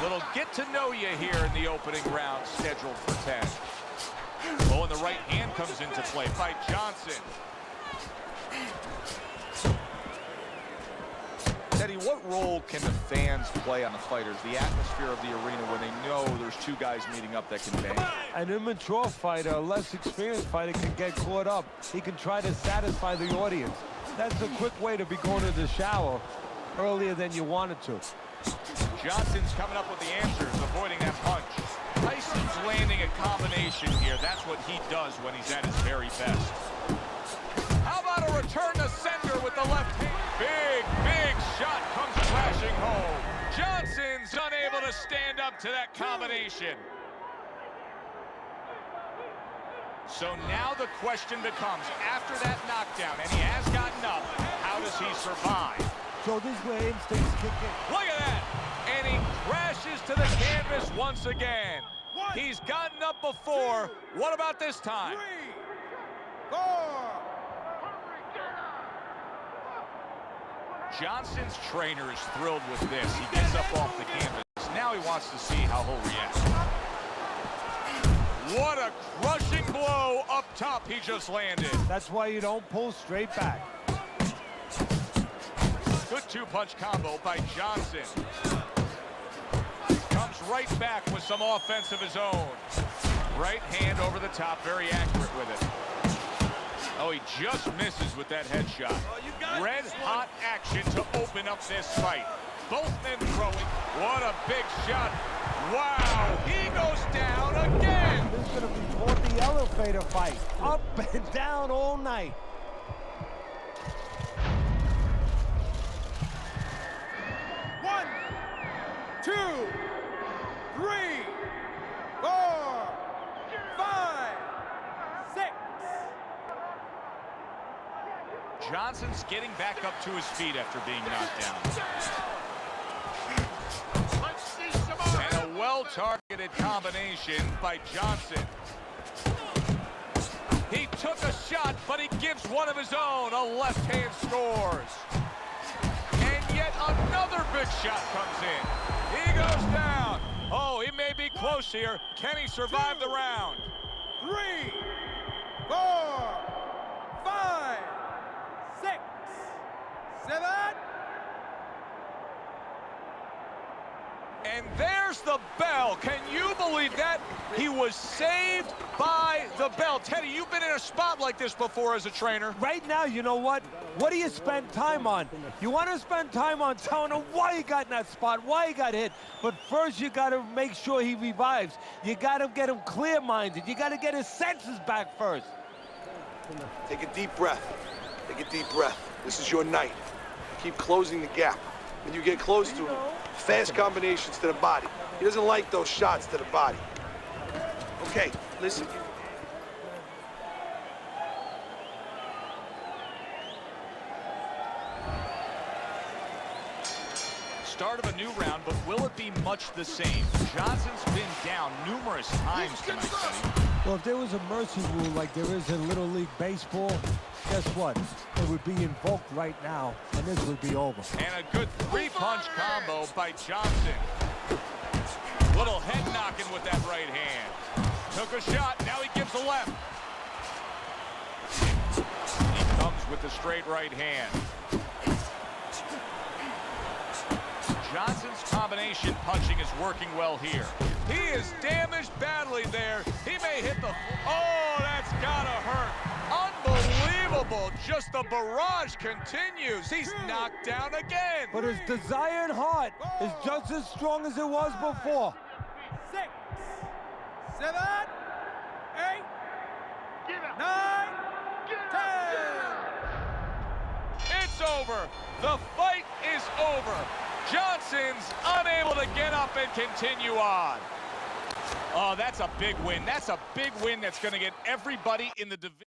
Little get to know you here in the opening round, scheduled for 10. Oh, and the right hand comes into play by Johnson. Teddy, what role can the fans play on the fighters, the atmosphere of the arena when they know there's two guys meeting up that can bang? An immature fighter, a less experienced fighter can get caught up. He can try to satisfy the audience. That's a quick way to be going to the shower earlier than you wanted to. Johnson's coming up with the answers, avoiding that punch. Tyson's landing a combination here. That's what he does when he's at his very best. How about a return to sender with the left hand? Big shot comes crashing home. Johnson's unable to stand up to that combination. So now the question becomes, after that knockdown, and he has gotten up, how does he survive? So this is where instincts kick in. Look at that! And he crashes to the canvas once again. He's gotten up before. What about this time? 3, 4. Johnson's trainer is thrilled with this. He gets up off the canvas. Now he wants to see how he'll react. What a crushing blow up top he just landed. That's why you don't pull straight back. Good two-punch combo by Johnson. Comes right back with some offense of his own. Right hand over the top, very accurate with it. Oh, he just misses with that headshot. Red hot action to open up this fight. Both men throwing. What a big shot. Wow, he goes down again. This is going to be called the elevator fight. Up and down all night. One, 2, 3, 4, 5, 6. Johnson's getting back up to his feet after being knocked down. And a well-targeted combination by Johnson. He took a shot, but he gives one of his own. A left hand scores. And yet another big shot comes in. He goes down. Oh, he may be close here. Can he survive the round? 3, 4, 5, 6, 7. And there's the bell. Can you believe that? He was saved by the bell. Teddy, you've been in a spot like this before as a trainer. Right now, you know what? What do you spend time on? You want to spend time on telling him why he got in that spot, why he got hit. But first, you got to make sure he revives. You got to get him clear-minded. You got to get his senses back first. Take a deep breath. Take a deep breath. This is your night. Keep closing the gap. When you get close to him, fast combinations to the body. He doesn't like those shots to the body. Okay, listen. Start of a new round, but will it be much the same? Johnson's been down numerous times tonight, Teddy. Well, if there was a mercy rule like there is in Little League Baseball, guess what? It would be invoked right now, and this would be over. And a good three-punch combo by Johnson. Little head knocking with that right hand. Took a shot, now he gives a left. He comes with the straight right hand. Johnson's combination punching is working well here. He is damaged badly there. He may hit the... Oh, that's gotta hurt. Unbelievable. Just the barrage continues. He's knocked down again. But his desired heart is just as strong as it was before. 6, 7, 8, 9, 10. It's over. The fight is over. Johnson's unable to get up and continue on. Oh, that's a big win. That's a big win that's going to get everybody in the division.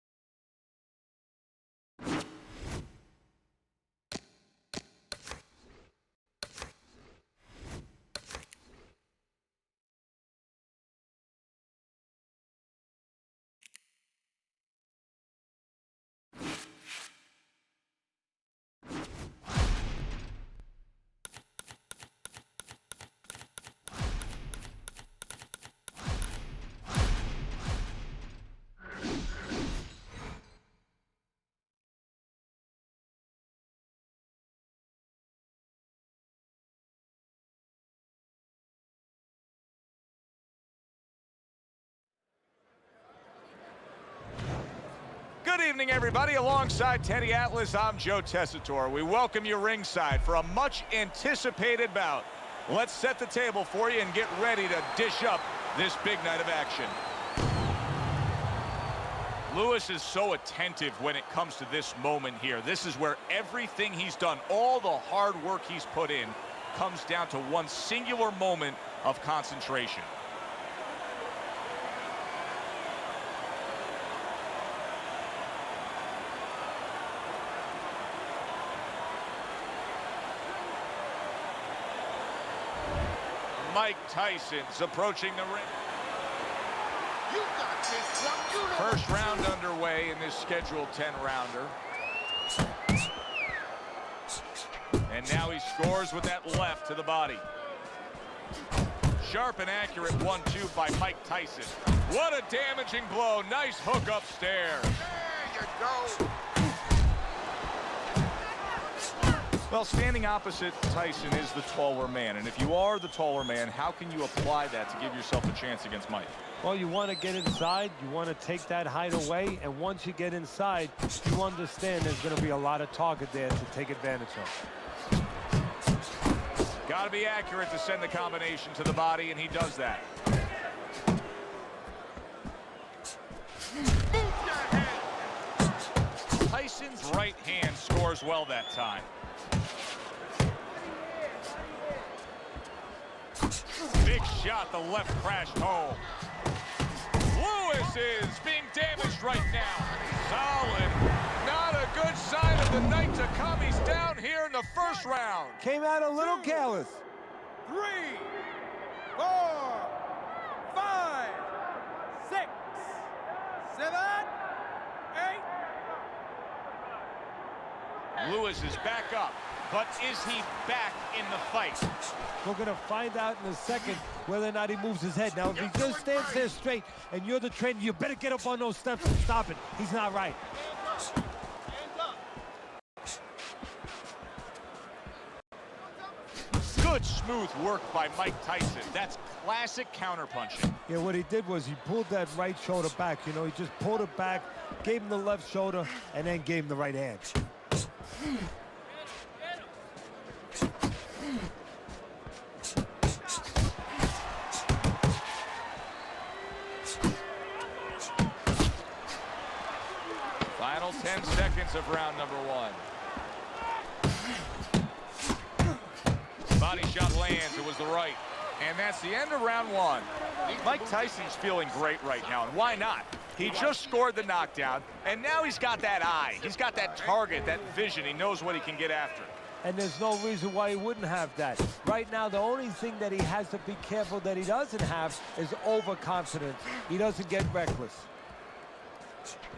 Good evening, everybody. Alongside Teddy Atlas, I'm Joe Tessitore. We welcome you ringside for a much-anticipated bout. Let's set the table for you and get ready to dish up this big night of action. Lewis is so attentive when it comes to this moment here. This is where everything he's done, all the hard work he's put in, comes down to one singular moment of concentration. Mike Tyson's approaching the ring. You got this one. You know. First round underway in this scheduled 10-rounder. And now he scores with that left to the body. Sharp and accurate 1-2 by Mike Tyson. What a damaging blow. Nice hook upstairs. There you go. Well, standing opposite Tyson is the taller man. And if you are the taller man, how can you apply that to give yourself a chance against Mike? Well, you want to get inside, you want to take that height away, and once you get inside, you understand there's going to be a lot of target there to take advantage of. Got to be accurate to send the combination to the body, and he does that. Tyson's right hand scores well that time. Big shot, the left crashed home. Lewis is being damaged right now. Solid. Not a good sign of the night to come. He's down here in the first round. Came out a little careless. 3, 4, 5, 6, 7, 8. Lewis is back up, but is he back in the fight? We're going to find out in a second whether or not he moves his head. Now, if he just stands there straight and you're the trainer, you better get up on those steps and stop it. He's not right. Good smooth work by Mike Tyson. That's classic counterpunching. Yeah, what he did was he pulled that right shoulder back. You know, he just pulled it back, gave him the left shoulder, and then gave him the right hand. Final 10 seconds of round number 1. Body shot lands. It was the right. And that's the end of round 1. Mike Tyson's feeling great right now, and why not? He just scored the knockdown, and now he's got that eye. He's got that target, that vision. He knows what he can get after. And there's no reason why he wouldn't have that. Right now, the only thing that he has to be careful that he doesn't have is overconfidence. He doesn't get reckless.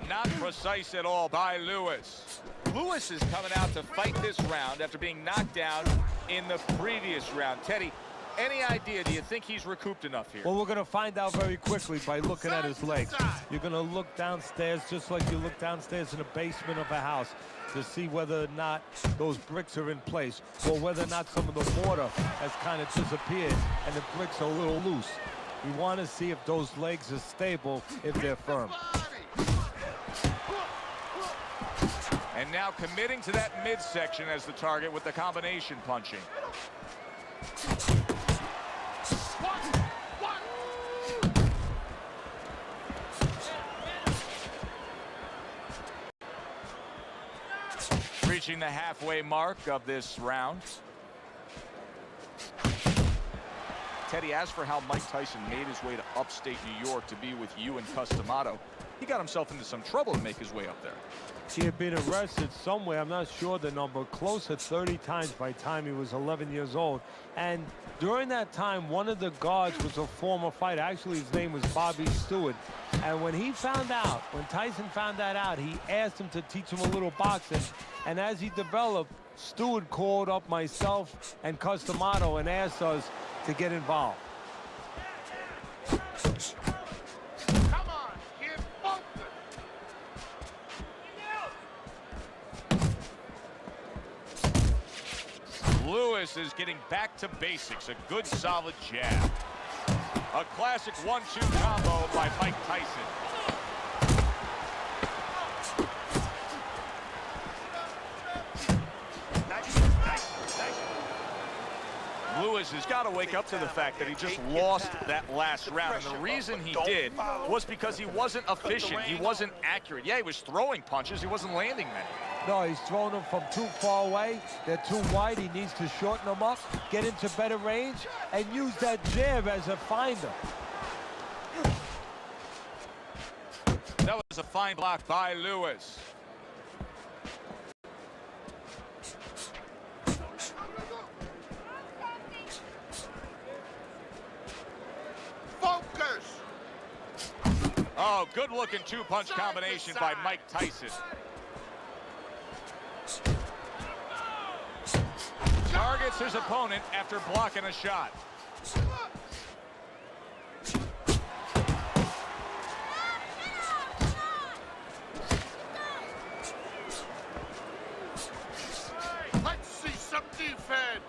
Not precise at all by Lewis. Lewis is coming out to fight this round after being knocked down in the previous round. Teddy, any idea, do you think he's recouped enough here? Well, we're going to find out very quickly by looking at his legs. You're going to look downstairs just like you look downstairs in the basement of a house to see whether or not those bricks are in place or whether or not some of the mortar has kind of disappeared and the bricks are a little loose. We want to see if those legs are stable, if they're firm. And now committing to that midsection as the target with the combination punching. Reaching the halfway mark of this round. Teddy, as for how Mike Tyson made his way to upstate New York to be with you and Customato, he got himself into some trouble to make his way up there. He had been arrested somewhere, I'm not sure the number, close to 30 times by the time he was 11 years old. And during that time, one of the guards was a former fighter. Actually, his name was Bobby Stewart. And when he found out, when Tyson found that out, he asked him to teach him a little boxing. And as he developed, Stewart called up myself and Customato and asked us to get involved. Lewis is getting back to basics. A good, solid jab. A classic 1-2 combo by Mike Tyson. got to wake up to the fact that he just lost that last round. And the reason he did was because he wasn't efficient. He wasn't accurate. Yeah, he was throwing punches. He wasn't landing many. No, he's throwing them from too far away. They're too wide. He needs to shorten them up, get into better range, and use that jab as a finder. That was a fine block by Lewis. Focus! Oh, good-looking two-punch combination by Mike Tyson. Targets his opponent after blocking a shot. Let's see some defense!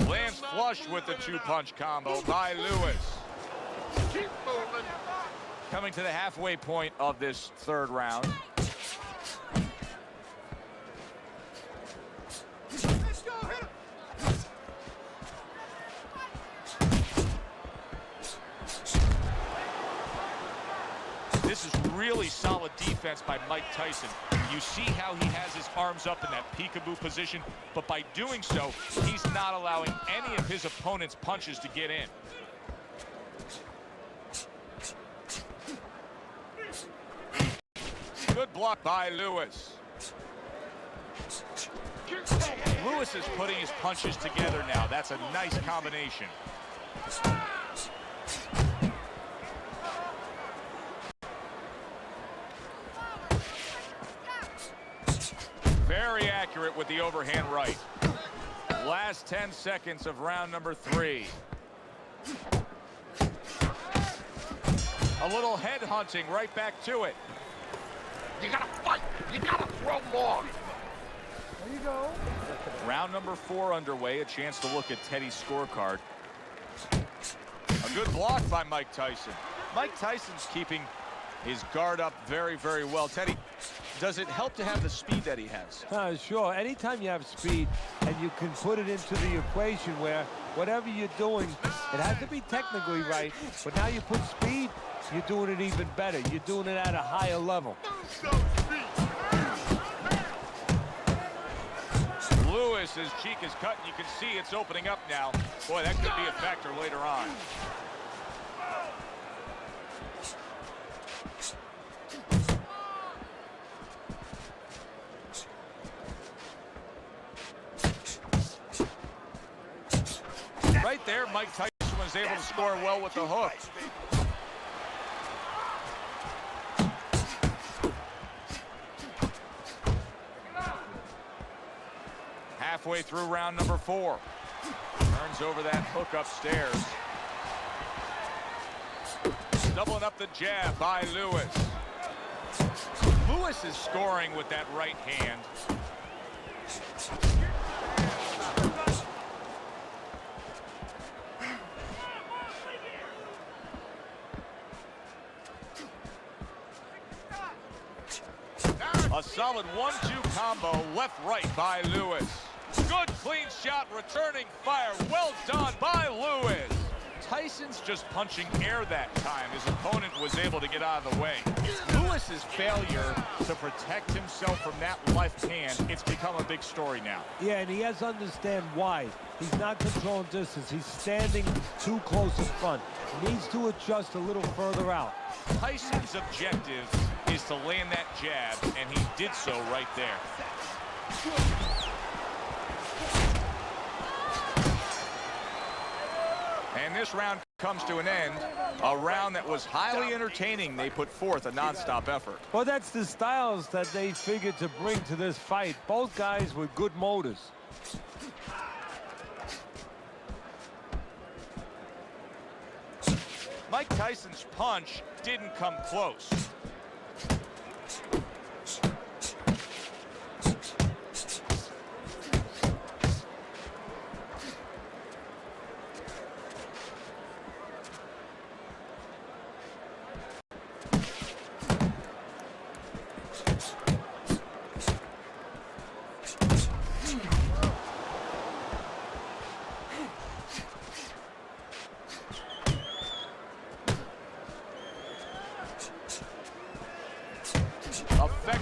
Lands flush with the two-punch combo by Lewis. Keep moving. Coming to the halfway point of this third round. Let's go, hit him. This is really solid defense by Mike Tyson. You see how he has his arms up in that peekaboo position, but by doing so, he's not allowing any of his opponent's punches to get in. Good block by Lewis. Lewis is putting his punches together now. That's a nice combination. Very accurate with the overhand right. Last 10 seconds of round number 3. A little head hunting right back to it. You gotta fight! You gotta throw more! There you go. Round number 4 underway. A chance to look at Teddy's scorecard. A good block by Mike Tyson. Mike Tyson's keeping his guard up very, very well. Teddy, does it help to have the speed that he has? Sure. Anytime you have speed and you can put it into the equation where whatever you're doing, it has to be technically right, but now you put speed, you're doing it even better. You're doing it at a higher level. Lewis, his cheek is cut, and you can see it's opening up now. Boy, that could be a factor later on. Right there, Mike Tyson was able to score well with the hook. Halfway through round number 4. Turns over that hook upstairs. Doubling up the jab by Lewis. Lewis is scoring with that right hand. A solid 1-2 combo, left-right by Lewis. Good clean shot, returning fire. Well done by Lewis. Tyson's just punching air that time. His opponent was able to get out of the way. Lewis's failure to protect himself from that left hand, it's become a big story now. Yeah, and he has to understand why. He's not controlling distance. He's standing too close in front. He needs to adjust a little further out. Tyson's objective is to land that jab, and he did so right there. And this round comes to an end. A round that was highly entertaining. They put forth a nonstop effort. Well, that's the styles that they figured to bring to this fight. Both guys with good motors. Mike Tyson's punch didn't come close.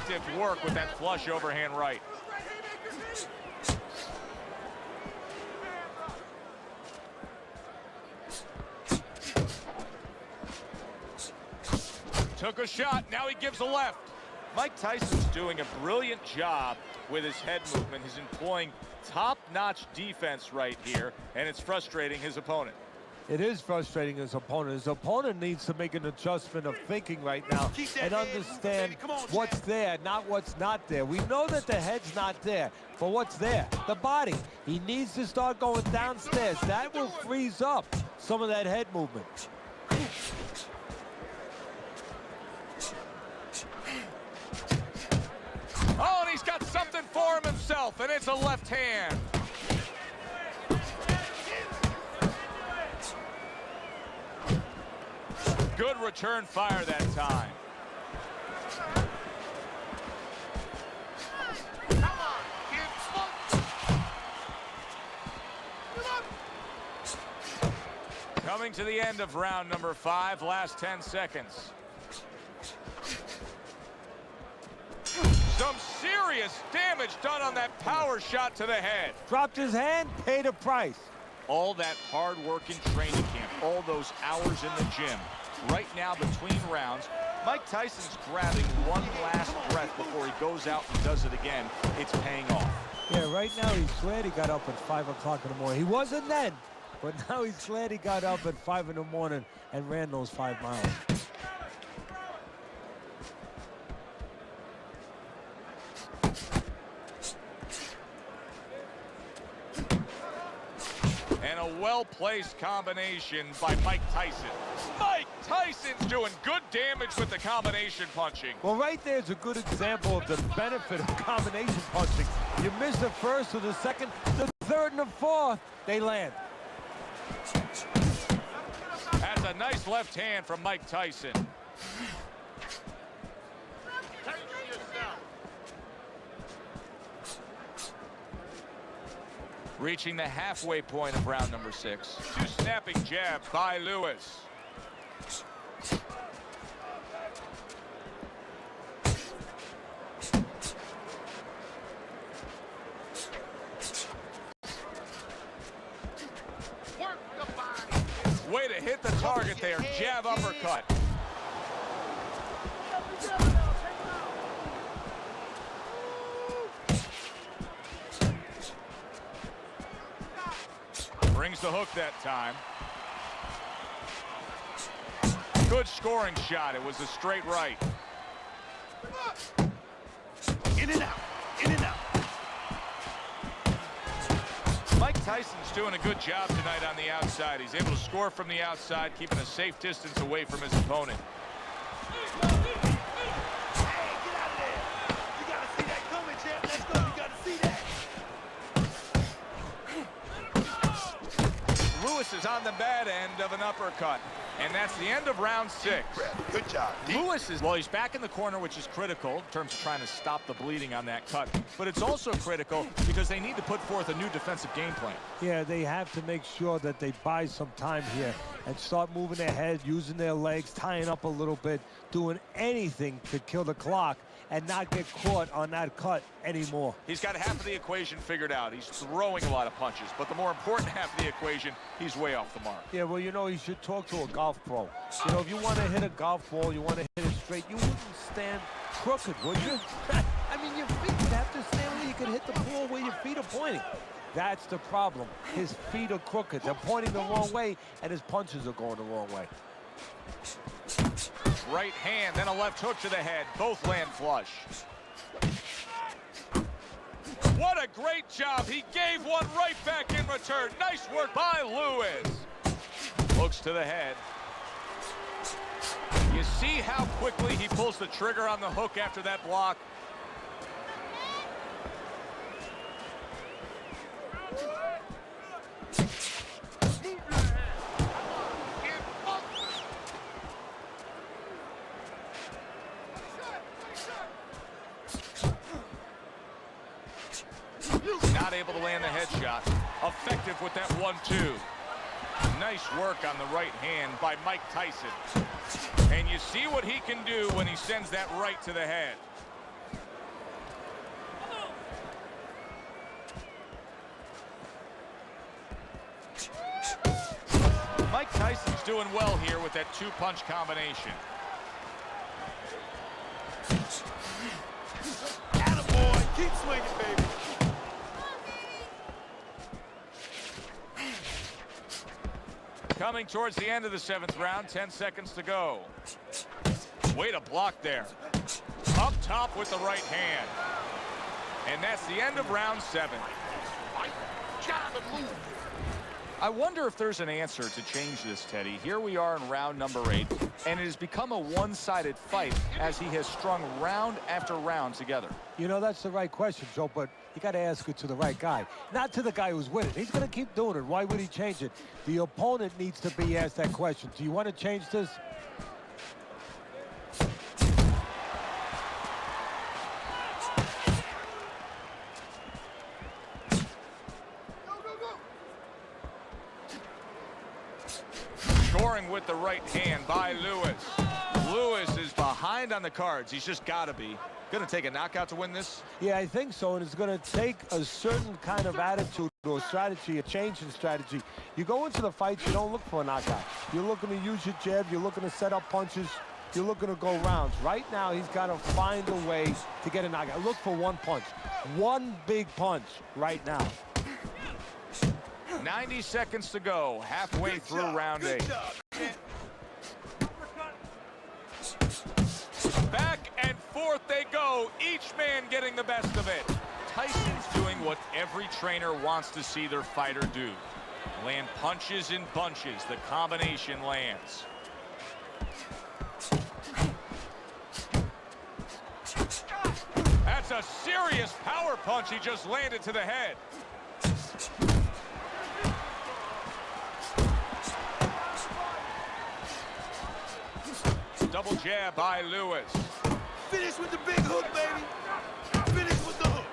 effective work with that flush overhand right. Took a shot, now he gives a left. Mike Tyson's doing a brilliant job with his head movement. He's employing top-notch defense right here, and it's frustrating his opponent. It is frustrating his opponent. His opponent needs to make an adjustment of thinking right now and understand what's there, not what's not there. We know that the head's not there, but what's there? The body. He needs to start going downstairs. That will freeze up some of that head movement. Oh, and he's got something for him himself, and it's a left hand. Good return fire that time. Come on, kid. Coming to the end of round number 5, last 10 seconds. Some serious damage done on that power shot to the head. Dropped his hand, paid a price. All that hard work in training camp, all those hours in the gym. Right now, between rounds, Mike Tyson's grabbing one last breath before he goes out and does it again. It's paying off. Yeah, right now he's glad he got up at 5 o'clock in the morning. He wasn't then, but now he's glad he got up at 5 in the morning and ran those 5 miles. And a well-placed combination by Mike Tyson. Mike Tyson's doing good damage with the combination punching. Well, right there's a good example of the benefit of combination punching. You miss the first or the second, the third and the fourth, they land. That's a nice left hand from Mike Tyson. Reaching the halfway point of round number 6. 2 snapping jabs by Lewis. Work the body. Way to hit the target there. Jab uppercut. Brings the hook that time. Good scoring shot. It was a straight right. In and out. In and out. Mike Tyson's doing a good job tonight on the outside. He's able to score from the outside, keeping a safe distance away from his opponent. Hey, get out of there. You got to see that coming, champ. Let's go. You got to see that. Lewis is on the bad end of an uppercut. And that's the end of round 6. Good job. Lewis is, well, he's back in the corner, which is critical in terms of trying to stop the bleeding on that cut. But it's also critical because they need to put forth a new defensive game plan. Yeah, they have to make sure that they buy some time here and start moving their head, using their legs, tying up a little bit, doing anything to kill the clock and not get caught on that cut anymore. He's got half of the equation figured out. He's throwing a lot of punches, but the more important half of the equation, he's way off the mark. Yeah, well, you know, you should talk to a golf pro. You know, if you want to hit a golf ball, you want to hit it straight, you wouldn't stand crooked, would you? I mean, your feet would have to stand where you could hit the ball where your feet are pointing. That's the problem. His feet are crooked. They're pointing the wrong way, and his punches are going the wrong way. Right hand, then a left hook to the head. Both land flush. What a great job. He gave one right back in return. Nice work by Lewis. Hooks to the head. You see how quickly he pulls the trigger on the hook after that block? Not able to land the headshot. Effective with that 1-2. Nice work on the right hand by Mike Tyson. And you see what he can do when he sends that right to the head. Mike Tyson's doing well here with that two-punch combination. Attaboy, keep swinging, baby. Coming towards the end of the 7th round, 10 seconds to go. Way to block there. Up top with the right hand. And that's the end of round 7. Gotta move. I wonder if there's an answer to change this, Teddy. Here we are in round number 8, and it has become a one-sided fight as he has strung round after round together. You know, that's the right question, Joe, but you got to ask it to the right guy, not to the guy who's winning. He's going to keep doing it. Why would he change it? The opponent needs to be asked that question. Do you want to change this? Scoring with the right hand by Lewis. Lewis is behind on the cards. He's just got to be. Going to take a knockout to win this? Yeah, I think so, and it's going to take a certain kind of attitude or strategy, a change in strategy. You go into the fights, you don't look for a knockout. You're looking to use your jab, you're looking to set up punches, you're looking to go rounds. Right now, he's got to find a way to get a knockout. Look for one punch, one big punch right now. 90 seconds to go, halfway through round 8. Back and forth they go, each man getting the best of it. Tyson's doing what every trainer wants to see their fighter do. Land punches in bunches, the combination lands. That's a serious power punch he just landed to the head. Double jab by Lewis. Finish with the big hook, baby. Finish with the hook.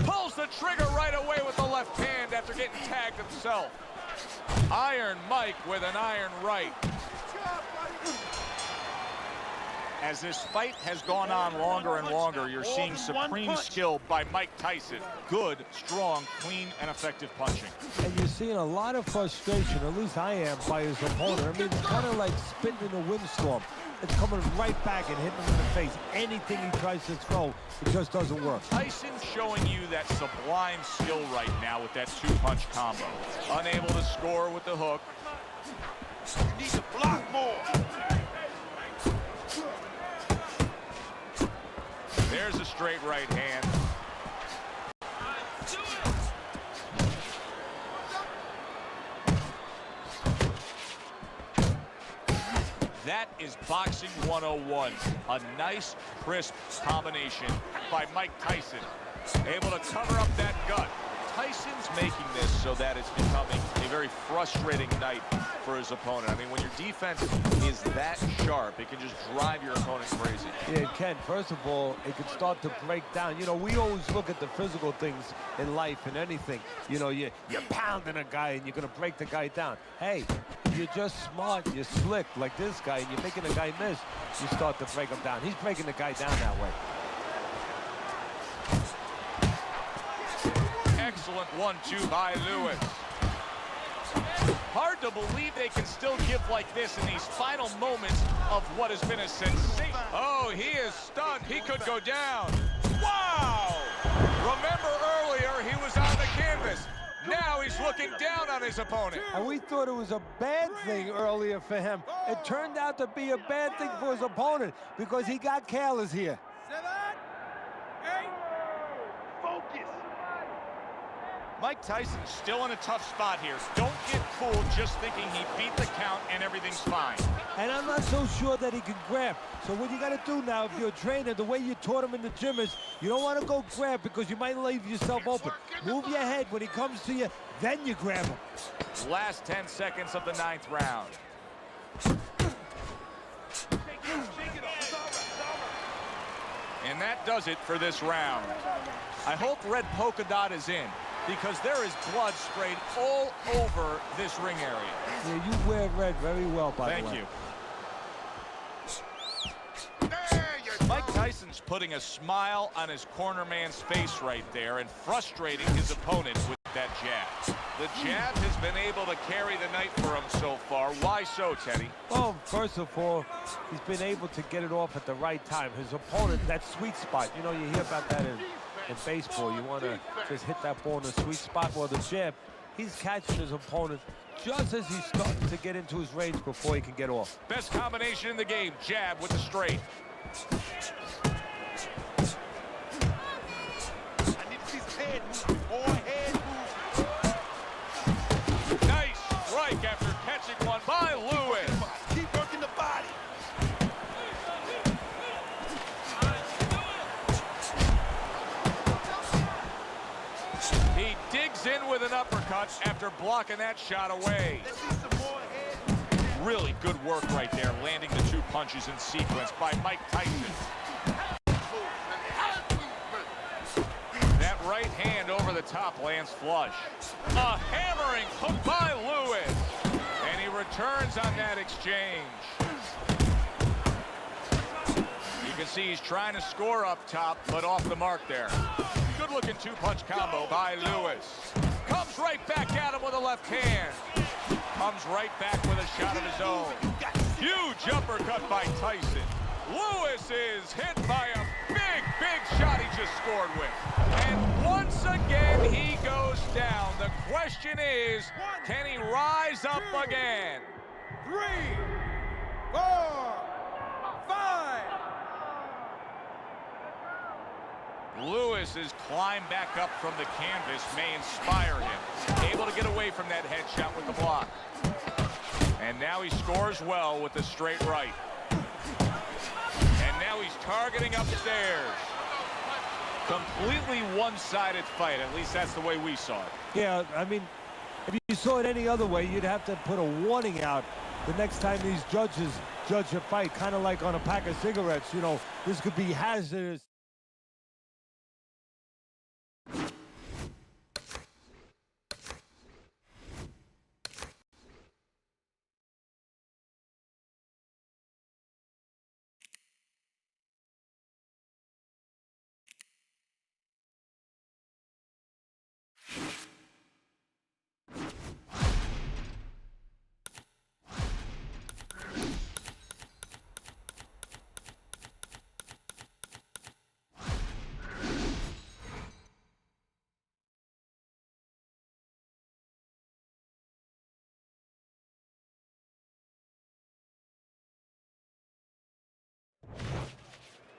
Pulls the trigger right away with the left hand after getting tagged himself. Iron Mike with an iron right. As this fight has gone on longer and longer, you're seeing supreme skill by Mike Tyson. Good, strong, clean, and effective punching. And you're seeing a lot of frustration, at least I am, by his opponent. I mean, it's kind of like spitting in a windstorm. It's coming right back and hitting him in the face. Anything he tries to throw, it just doesn't work. Tyson's showing you that sublime skill right now with that two-punch combo. Unable to score with the hook. You need to block more. There's a straight right hand. That is boxing 101. A nice, crisp combination by Mike Tyson. Able to cover up that gut. Tyson's making this so that it's becoming a very frustrating night for his opponent. I mean, when your defense is that sharp, it can just drive your opponent crazy. Yeah, it can. First of all, it can start to break down. You know, we always look at the physical things in life and anything. You know, you're pounding a guy and you're going to break the guy down. Hey, if you're just smart, you're slick like this guy, and you're making a guy miss, you start to break him down. He's breaking the guy down that way. Excellent 1-2 by Lewis. Hard to believe they can still give like this in these final moments of what has been a sensation. Oh, he is stunned. He could go down. Wow! Remember earlier, he was on the canvas. Now he's looking down on his opponent. And we thought it was a bad thing earlier for him. It turned out to be a bad thing for his opponent because he got careless here. 7, 8, Focus. Mike Tyson's still in a tough spot here. Don't get fooled just thinking he beat the count and everything's fine. And I'm not so sure that he can grab. So what you got to do now, if you're a trainer, the way you taught him in the gym is you don't want to go grab because you might leave yourself open. Move your head when he comes to you, then you grab him. Last 10 seconds of the 9th round. And that does it for this round. I hope red polka dot is in, because there is blood sprayed all over this ring area. Yeah, you wear red very well, by the way. Thank you. Tyson's putting a smile on his corner man's face right there and frustrating his opponent with that jab. The jab has been able to carry the night for him so far. Why so, Teddy? Well, first of all, he's been able to get it off at the right time. His opponent, that sweet spot, you know, you hear about that in baseball. You want to just hit that ball in the sweet spot. Well, the jab, he's catching his opponent just as he's starting to get into his range before he can get off. Best combination in the game, jab with the straight. I need to see some head movement. More head movement. Nice strike after catching one by Lewis. Keep working the body. He digs in with an uppercut after blocking that shot away. Let's see some more head. Really good work right there, landing the two punches in sequence by Mike Tyson. That right hand over the top lands flush. A hammering hook by Lewis. And he returns on that exchange. You can see he's trying to score up top, but off the mark there. Good-looking two-punch combo by Lewis. Comes right back at him with a left hand. Comes right back with a shot of his own. Huge uppercut by Tyson. Lewis is hit by a big shot he just scored with. And once again, he goes down. The question is, can he rise up again? 3, 4, 5. Lewis has climbed back up from the canvas, may inspire him. Able to get away from that headshot with the block. And now he scores well with the straight right. And now he's targeting upstairs. Completely one-sided fight, at least that's the way we saw it. Yeah, I mean, if you saw it any other way, you'd have to put a warning out the next time these judges judge a fight, kind of like on a pack of cigarettes. You know, this could be hazardous.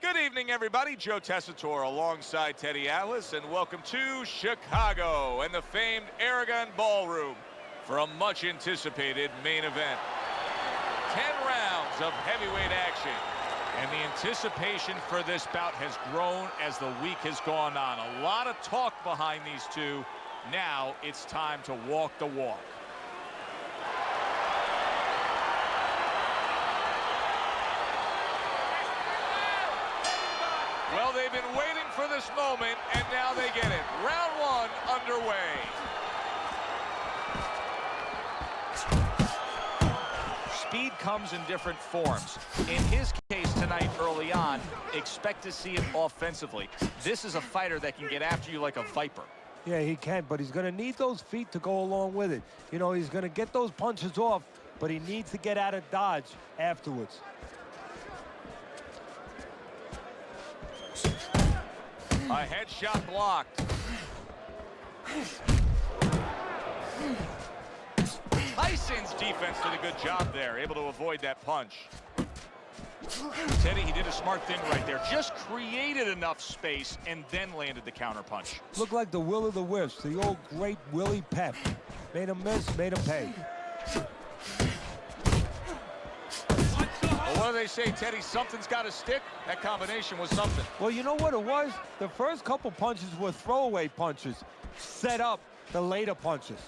Good evening, everybody. Joe Tessitore alongside Teddy Atlas, and welcome to Chicago and the famed Aragon Ballroom for a much-anticipated main event. 10 rounds of heavyweight action, and the anticipation for this bout has grown as the week has gone on. A lot of talk behind these two. Now it's time to walk the walk. Well, they've been waiting for this moment, and now they get it. Round one underway. Speed comes in different forms. In his case tonight early on, expect to see it offensively. This is a fighter that can get after you like a viper. Yeah, he can, but he's going to need those feet to go along with it. You know, he's going to get those punches off, but he needs to get out of dodge afterwards. A headshot blocked. Tyson's defense did a good job there, able to avoid that punch. Teddy, he did a smart thing right there. Just created enough space and then landed the counter punch. Looked like the will of the wisps, the old great Willie Pep. Made him miss, made him pay. Well, what do they say, Teddy? Something's got to stick. That combination was something. Well, you know what it was? The first couple punches were throwaway punches, set up the later punches.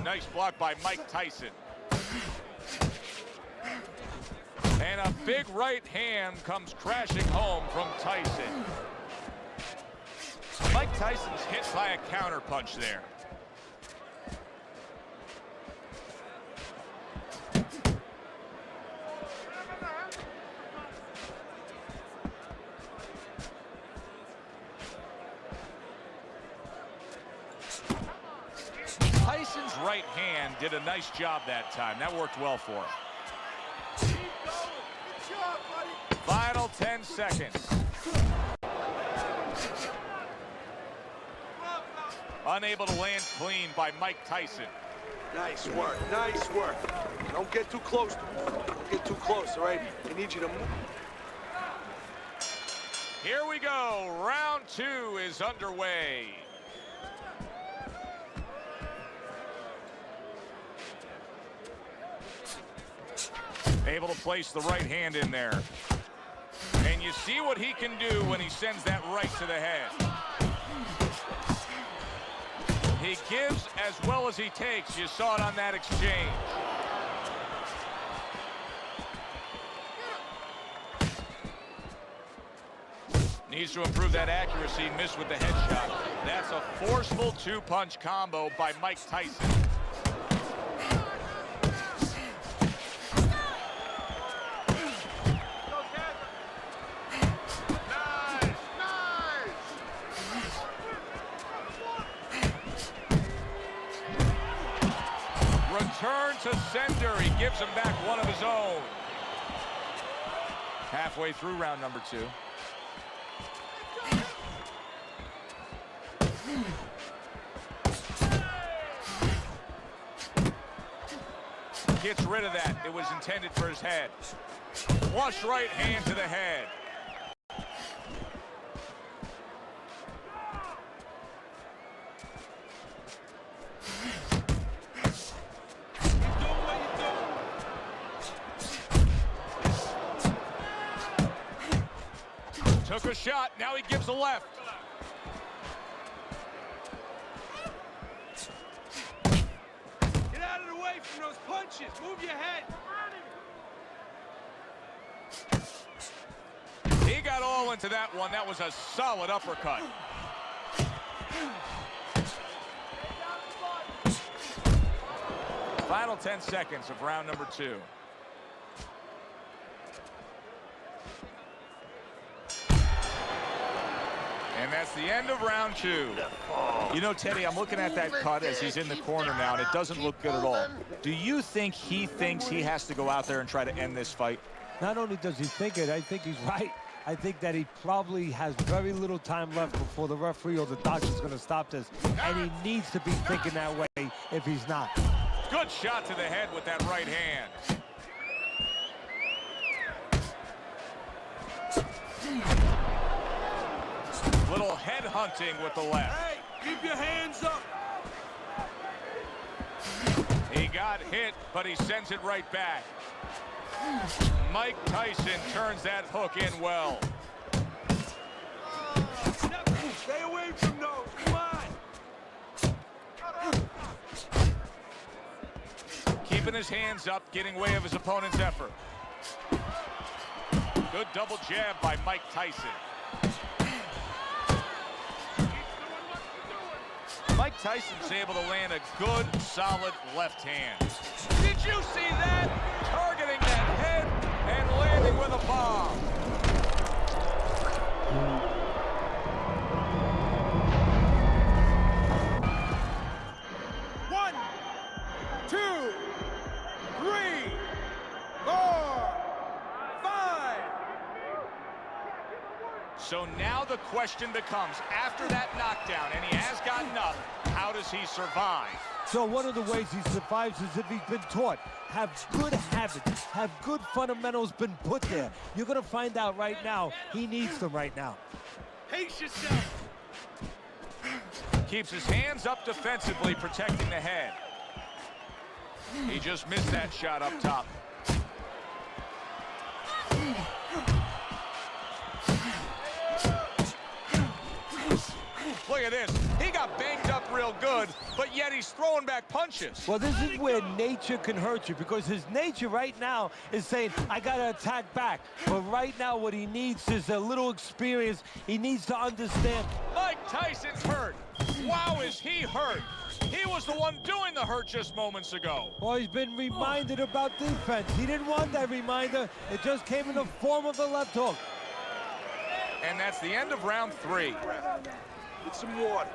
Nice block by Mike Tyson. And a big right hand comes crashing home from Tyson. Mike Tyson's hit by a counter punch there. Tyson's right hand did a nice job that time. That worked well for him. Final 10 seconds. Unable to land clean by Mike Tyson. Nice work, nice work. Don't get too close to him. Don't get too close, all right? I need you to move. Here we go. Round 2 is underway. Able to place the right hand in there. And you see what he can do when he sends that right to the head. He gives as well as he takes. You saw it on that exchange. Needs to improve that accuracy. Missed with the headshot. That's a forceful two-punch combo by Mike Tyson. Return to sender. He gives him back one of his own. Halfway through round number 2. Gets rid of that. It was intended for his head. Flush right hand to the head. Took a shot, now he gives a left. Get out of the way from those punches. Move your head. He got all into that one. That was a solid uppercut. Final 10 seconds of round number 2. And that's the end of round 2. You know, Teddy, I'm looking at that cut as he's in the corner now, and it doesn't look good at all. Do you think he thinks he has to go out there and try to end this fight? Not only does he think it, I think he's right. I think that he probably has very little time left before the referee or the doctor's going to stop this. And he needs to be thinking that way if he's not. Good shot to the head with that right hand. Little head hunting with the left. Hey, keep your hands up. He got hit, but he sends it right back. Mike Tyson turns that hook in well. Stay away from those. Come on. Keeping his hands up, getting way of his opponent's effort. Good double jab by Mike Tyson. Mike Tyson's able to land a good, solid left hand. Did you see that? Targeting that head and landing with a bomb. One, two, three, 4, 5. So now the question becomes, after that knockdown, and he has gotten up, how does he survive? So one of the ways he survives is if he's been taught. Have good habits, have good fundamentals been put there. You're going to find out right now, he needs them right now. Pace yourself. Keeps his hands up defensively, protecting the head. He just missed that shot up top. look at this. He got banged up real good, but yet he's throwing back punches. Well, this is where nature can hurt you, because his nature right now is saying, I got to attack back. But right now what he needs is a little experience. He needs to understand. Mike Tyson's hurt. Wow, is he hurt. He was the one doing the hurt just moments ago. Well, he's been reminded about defense. He didn't want that reminder. It just came in the form of the left hook. And that's the end of round 3. Get some water.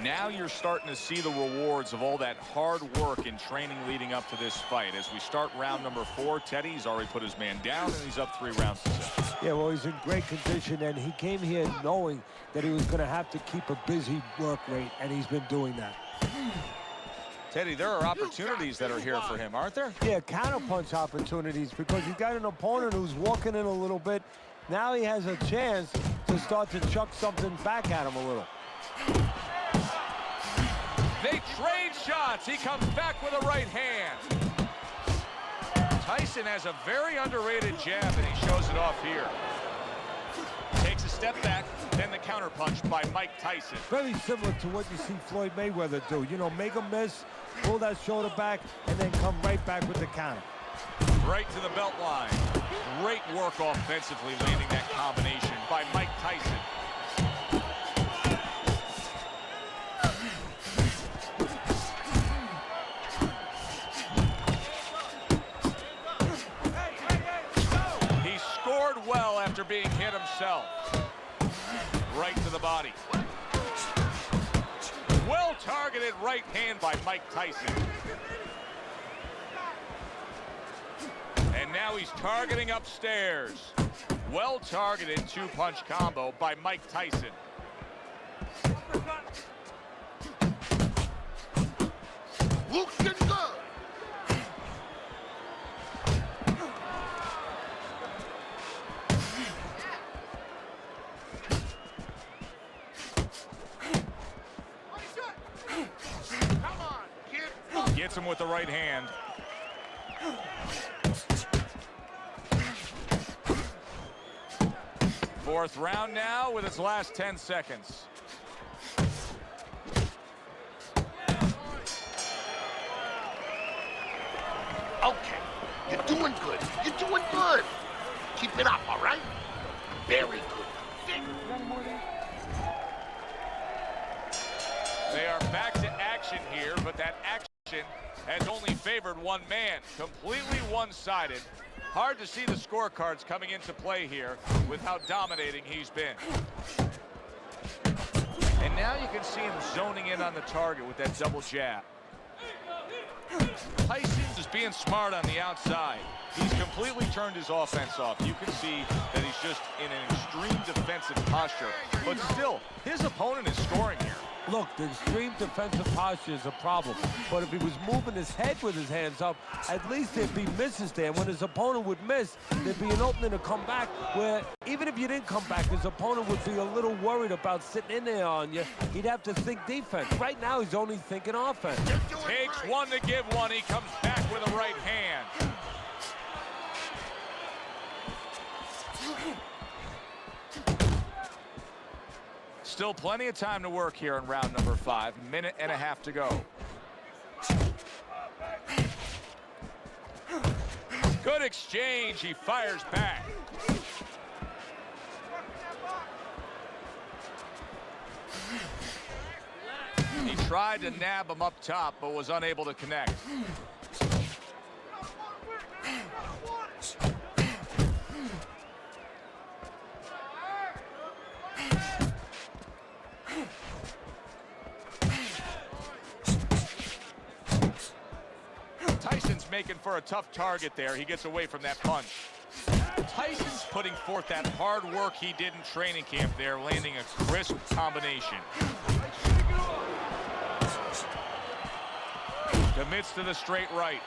Now you're starting to see the rewards of all that hard work in training leading up to this fight. As we start round number 4, Teddy, he's already put his man down, and he's up 3 rounds to 0. Yeah, well, he's in great condition, and he came here knowing that he was going to have to keep a busy work rate, and he's been doing that. Teddy, there are opportunities that are here for him, aren't there? Yeah, counterpunch opportunities, because he's got an opponent who's walking in a little bit. Now he has a chance to start to chuck something back at him a little. They trade shots. He comes back with a right hand. Tyson has a very underrated jab, and he shows it off here. Takes a step back, then the counterpunch by Mike Tyson. Very similar to what you see Floyd Mayweather do. You know, make a miss, pull that shoulder back, and then come right back with the counter. Right to the belt line. Great work offensively, landing that combination by Mike Tyson. He scored well after being hit himself. Right to the body. Well-targeted right hand by Mike Tyson. And now he's targeting upstairs. Well-targeted 2-punch combo by Mike Tyson. Looking good. Come on, kid. Gets him with the right hand. Fourth round now with its last 10 seconds. Okay, you're doing good. You're doing good. Keep it up, all right? Very good. They are back to action here, but that action has only favored one man. Completely one-sided. Hard to see the scorecards coming into play here with how dominating he's been. And now you can see him zoning in on the target with that double jab. Tyson is being smart on the outside. He's completely turned his offense off. You can see that he's just in an extreme defensive posture. But still, his opponent is scoring here. Look, the extreme defensive posture is a problem. But if he was moving his head with his hands up, at least there'd be misses there. When his opponent would miss, there'd be an opening to come back where even if you didn't come back, his opponent would be a little worried about sitting in there on you. He'd have to think defense. Right now, he's only thinking offense. Takes one to give one. He comes back with a right hand. Still plenty of time to work here in round number 5. Minute and a half to go. Good exchange. He fires back. He tried to nab him up top, but was unable to connect. Tyson's making for a tough target there. He gets away from that punch. Tyson's putting forth that hard work he did in training camp there, landing a crisp combination. Commits to the straight right.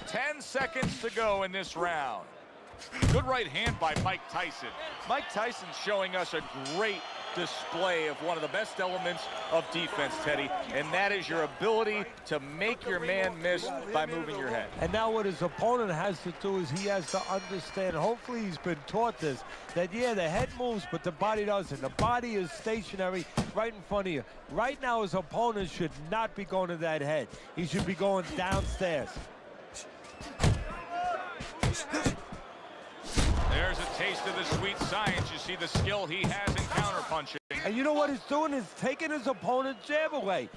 10 seconds to go in this round. Good right hand by Mike Tyson. Mike Tyson's showing us a great display of one of the best elements of defense, Teddy, and that is your ability to make your man miss by moving your head. And now what his opponent has to do is he has to understand, hopefully he's been taught this, that yeah, the head moves, but the body doesn't. The body is stationary right in front of you. Right now, his opponent should not be going to that head. He should be going downstairs. There's a taste of the sweet science. You see the skill he has in counterpunching. And you know what he's doing is taking his opponent's jab away.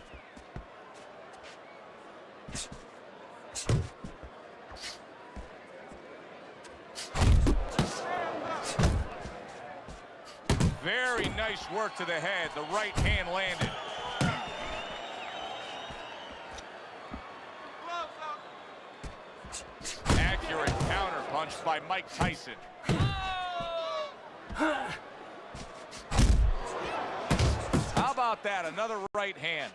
Very nice work to the head. The right hand landed. Accurate counter punch by Mike Tyson. How about that? Another right hand.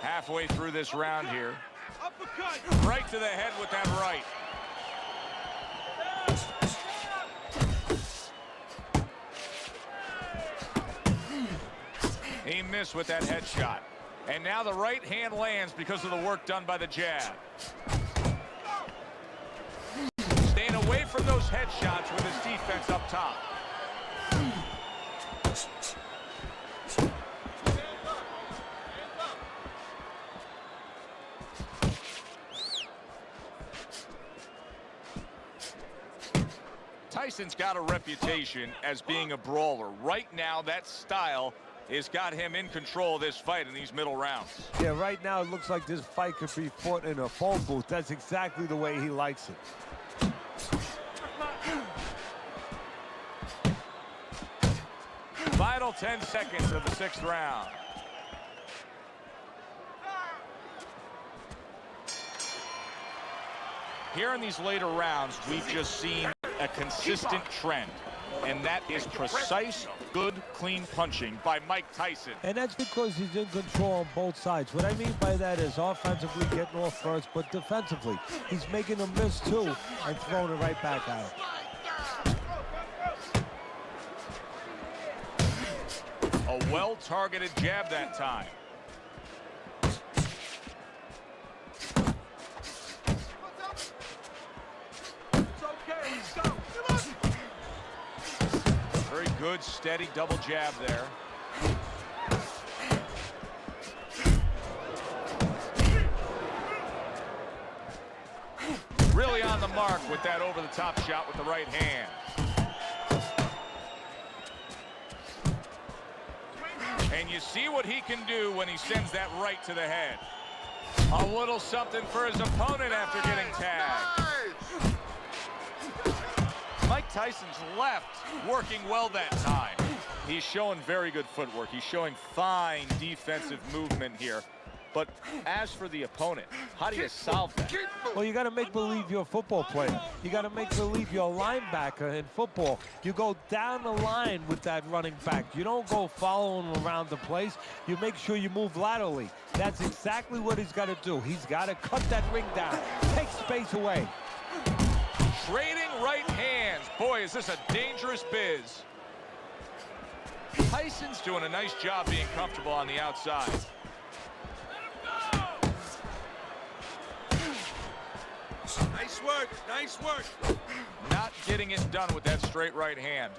Halfway through this round here. Uppercut. Right to the head with that right. He missed with that headshot. And now the right hand lands because of the work done by the jab. Staying away from those headshots with his defense up top. Tyson's got a reputation as being a brawler. Right now, that style has got him in control of this fight in these middle rounds. Yeah, right now it looks like this fight could be fought in a phone booth. That's exactly the way he likes it. Final 10 seconds of the 6th round. Here in these later rounds, we've just seen a consistent trend, and that is precise, good, clean punching by Mike Tyson. And that's because he's in control on both sides. What I mean by that is offensively getting off first, but defensively, he's making a miss too and throwing it right back at him. A well-targeted jab that time. Very good, steady double jab there. Really on the mark with that over-the-top shot with the right hand. And you see what he can do when he sends that right to the head. A little something for his opponent after getting tagged. Mike Tyson's left working well that time. He's showing very good footwork. He's showing fine defensive movement here. But as for the opponent, how do you solve that? Well, you got to make believe you're a football player. You got to make believe you're a linebacker in football. You go down the line with that running back. You don't go following around the place. You make sure you move laterally. That's exactly what he's got to do. He's got to cut that ring down, take space away. Trading right hands. Boy, is this a dangerous biz. Tyson's doing a nice job being comfortable on the outside. Nice work, nice work. Not getting it done with that straight right hand.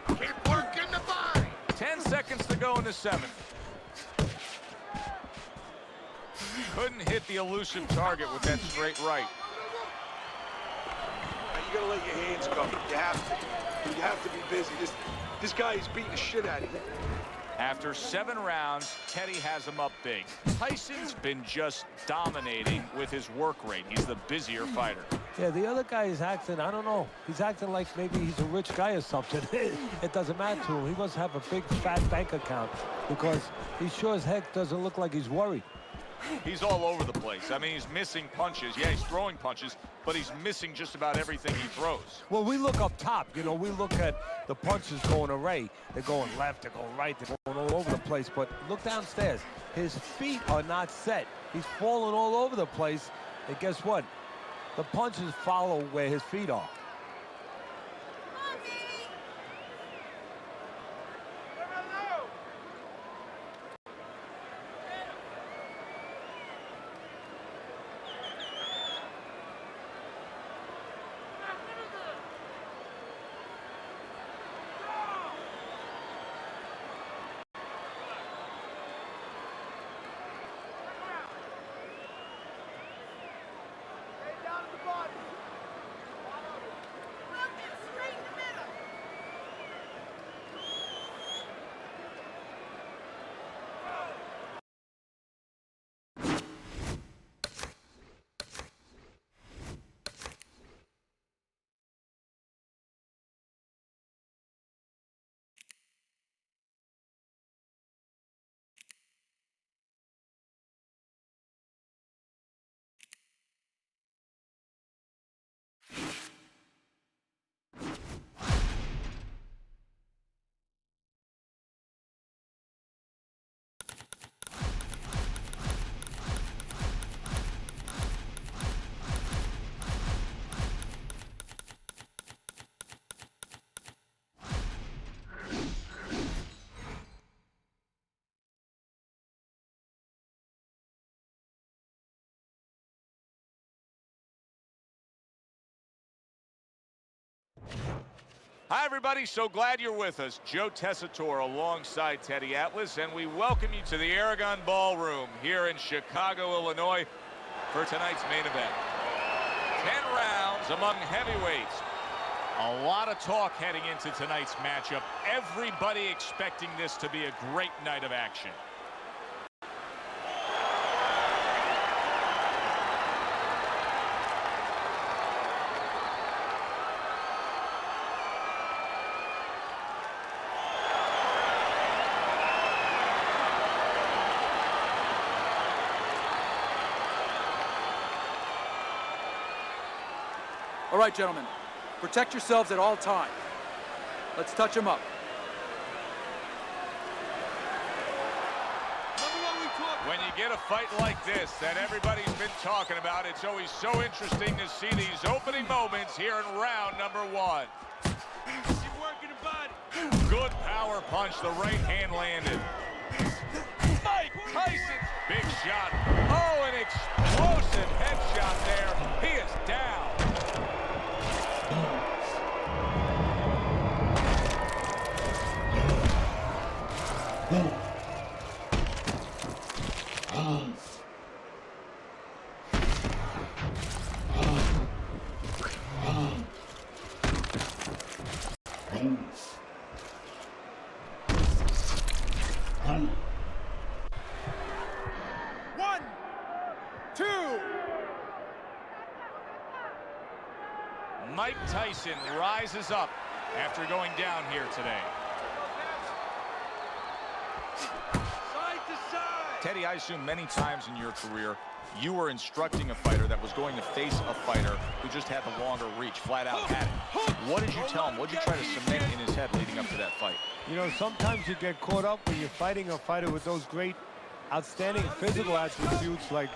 Keep working the body. 10 seconds to go in the 7th. Couldn't hit the elusive target with that straight right. Now you gotta let your hands go. You have to. You have to be busy. This guy is beating the shit out of you. After 7 rounds, Teddy has him up big. Tyson's been just dominating with his work rate. He's the busier fighter. Yeah, the other guy is acting, I don't know. He's acting like maybe he's a rich guy or something. It doesn't matter to him. He must have a big, fat bank account because he sure as heck doesn't look like he's worried. He's all over the place. I mean, he's missing punches. Yeah, he's throwing punches, but he's missing just about everything he throws. Well, we look up top. You know, we look at the punches going array. They're going left, they're going right, they're going all over the place. But look downstairs. His feet are not set. He's falling all over the place. And guess what? The punches follow where his feet are. Hi, everybody. So glad you're with us. Joe Tessitore alongside Teddy Atlas, and we welcome you to the Aragon Ballroom here in Chicago, Illinois, for tonight's main event. 10 rounds among heavyweights. A lot of talk heading into tonight's matchup. Everybody expecting this to be a great night of action. All right, gentlemen, protect yourselves at all times. Let's touch them up. When you get a fight like this that everybody's been talking about, it's always so interesting to see these opening moments here in round number one. Keep working the body. Good power punch, the right hand landed. Mike Tyson, big shot. Oh, an explosive headshot there. He is down. One, two. Mike Tyson rises up after going down here today. Side to side. Teddy, I assume many times in your career, you were instructing a fighter that was going to face a fighter who just had the longer reach, flat out had it. What did you tell him? What did you try to cement in his head leading up to that fight? You know, sometimes you get caught up when you're fighting a fighter with those great, outstanding physical attributes like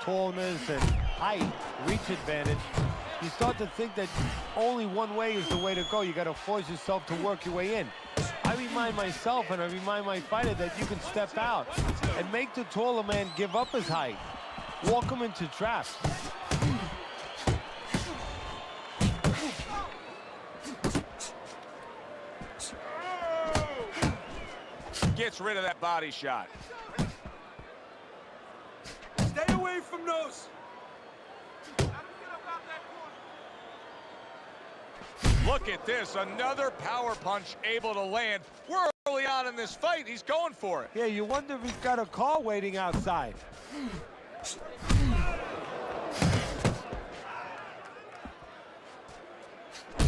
tallness and height, reach advantage. You start to think that only one way is the way to go. You got to force yourself to work your way in. I remind myself and I remind my fighter that you can step out and make the taller man give up his height. Walk him into traps. Gets rid of that body shot. Stay away from those. Look at this, another power punch able to land. We're early on in this fight. He's going for it. Yeah, you wonder if he's got a car waiting outside.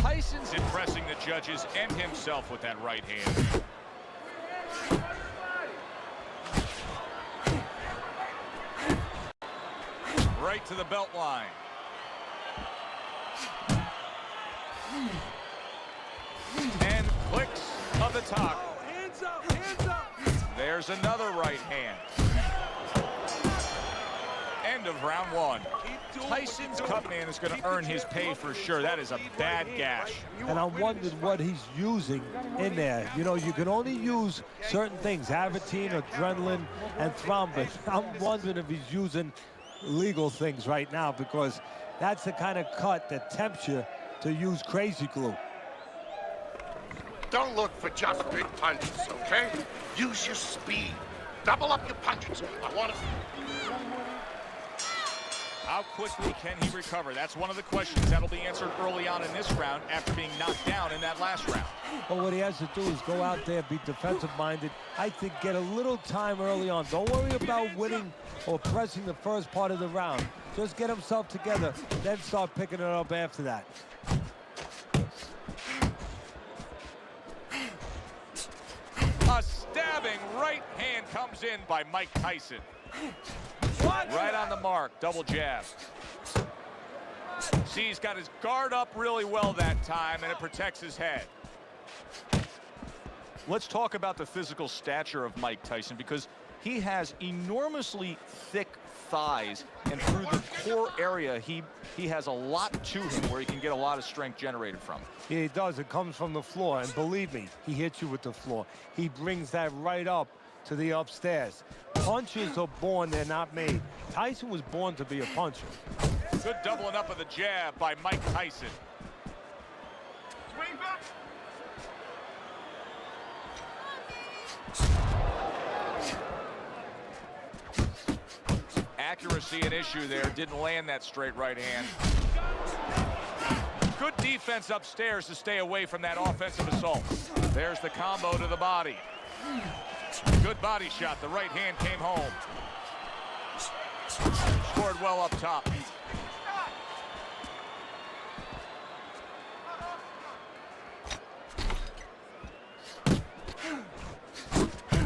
Tyson's impressing the judges and himself with that right hand. right to the belt line. And clicks of the top. Oh, hands up, hands up. There's another right hand. End of round one. Tyson's cut man is going to earn his pay for sure. That is a bad gash. And I'm wondering what he's using in there. You know, you can only use certain things, Avitine, adrenaline, and thrombin. I'm wondering if he's using legal things right now, because that's the kind of cut that tempts you to use crazy glue. Don't look for just big punches, okay? Use your speed. Double up your punches. I want to... How quickly can he recover? That's one of the questions that'll be answered early on in this round after being knocked down in that last round. Well, what he has to do is go out there, be defensive-minded. I think get a little time early on. Don't worry about winning or pressing the first part of the round. Just get himself together, then start picking it up after that. A stabbing right hand comes in by Mike Tyson. Right on the mark, double jab. See, he's got his guard up really well that time, and it protects his head. Let's talk about the physical stature of Mike Tyson, because he has enormously thick thighs, and through the core area, he has a lot to him where he can get a lot of strength generated from. Yeah, he does. It comes from the floor, and believe me, he hits you with the floor. He brings that right up to the upstairs. Punches are born, they're not made. Tyson was born to be a puncher. Good doubling up of the jab by Mike Tyson. Swing back. Accuracy an issue there, didn't land that straight right hand. Good defense upstairs to stay away from that offensive assault. There's the combo to the body. Good body shot, the right hand came home. Scored well up top.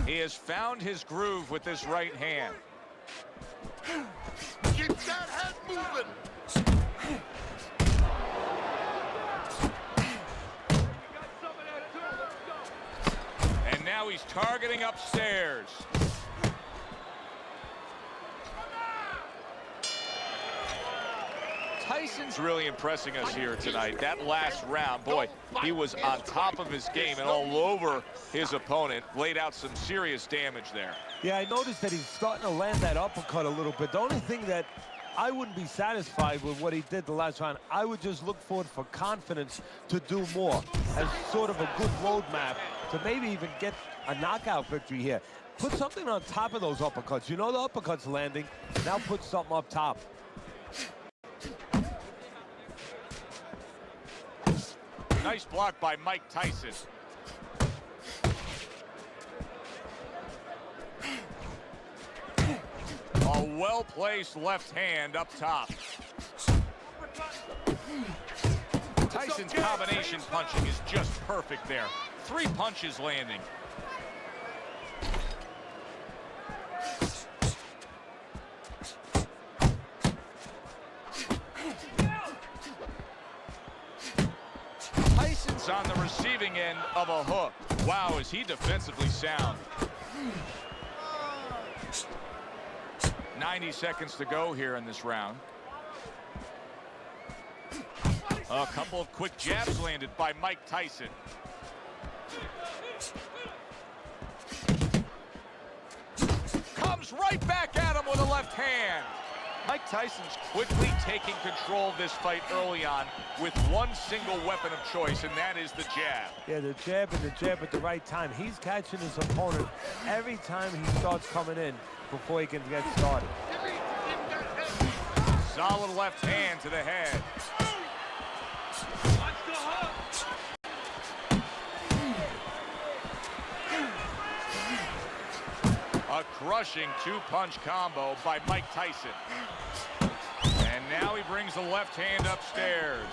He has found his groove with this right hand. Keep that head moving. And now he's targeting upstairs. Tyson's really impressing us here tonight. That last round, boy, he was on top of his game and all over his opponent. Laid out some serious damage there. Yeah, I noticed that he's starting to land that uppercut a little bit. The only thing that I wouldn't be satisfied with what he did the last round. I would just look forward for confidence to do more as sort of a good roadmap to maybe even get a knockout victory here. Put something on top of those uppercuts. You know the uppercut's landing. Now put something up top. Nice block by Mike Tyson. A well-placed left hand up top. Tyson's combination punching is just perfect there. 3 punches landing. Tyson's on the receiving end of a hook. Wow, is he defensively sound. 90 seconds to go here in this round. A couple of quick jabs landed by Mike Tyson. Comes right back at him with a left hand. Mike Tyson's quickly taking control of this fight early on with one single weapon of choice, and that is the jab. Yeah, the jab and the jab at the right time. He's catching his opponent every time he starts coming in before he can get started. Solid left hand to the head. Watch the hook. A crushing 2-punch combo by Mike Tyson. And now he brings the left hand upstairs.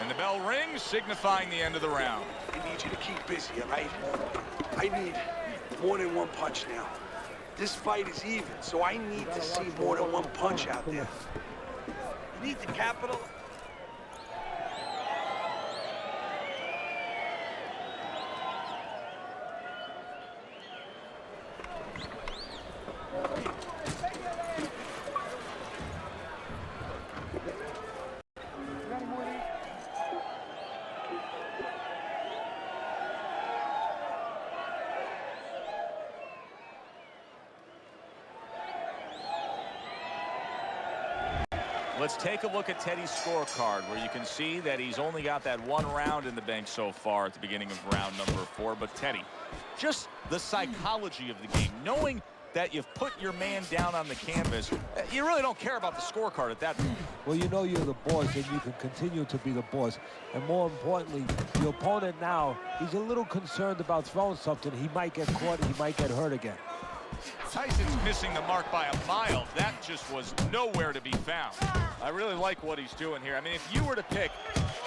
And the Bell rings, signifying the end of the round. I need you to keep busy, all right? I need more than one punch now. This fight is even, so I need to see more than one punch out there. You need the capital. Let's take a look at Teddy's scorecard, where you can see that he's only got that one round in the bank so far at the beginning of round number 4. But Teddy, just the psychology of the game, knowing that you've put your man down on the canvas, you really don't care about the scorecard at that point. Well, you know you're the boss, and you can continue to be the boss. And more importantly, your opponent now, he's a little concerned about throwing something. He might get caught, he might get hurt again. Tyson's missing the mark by a mile. That just was nowhere to be found. I really like what he's doing here. I mean, if you were to pick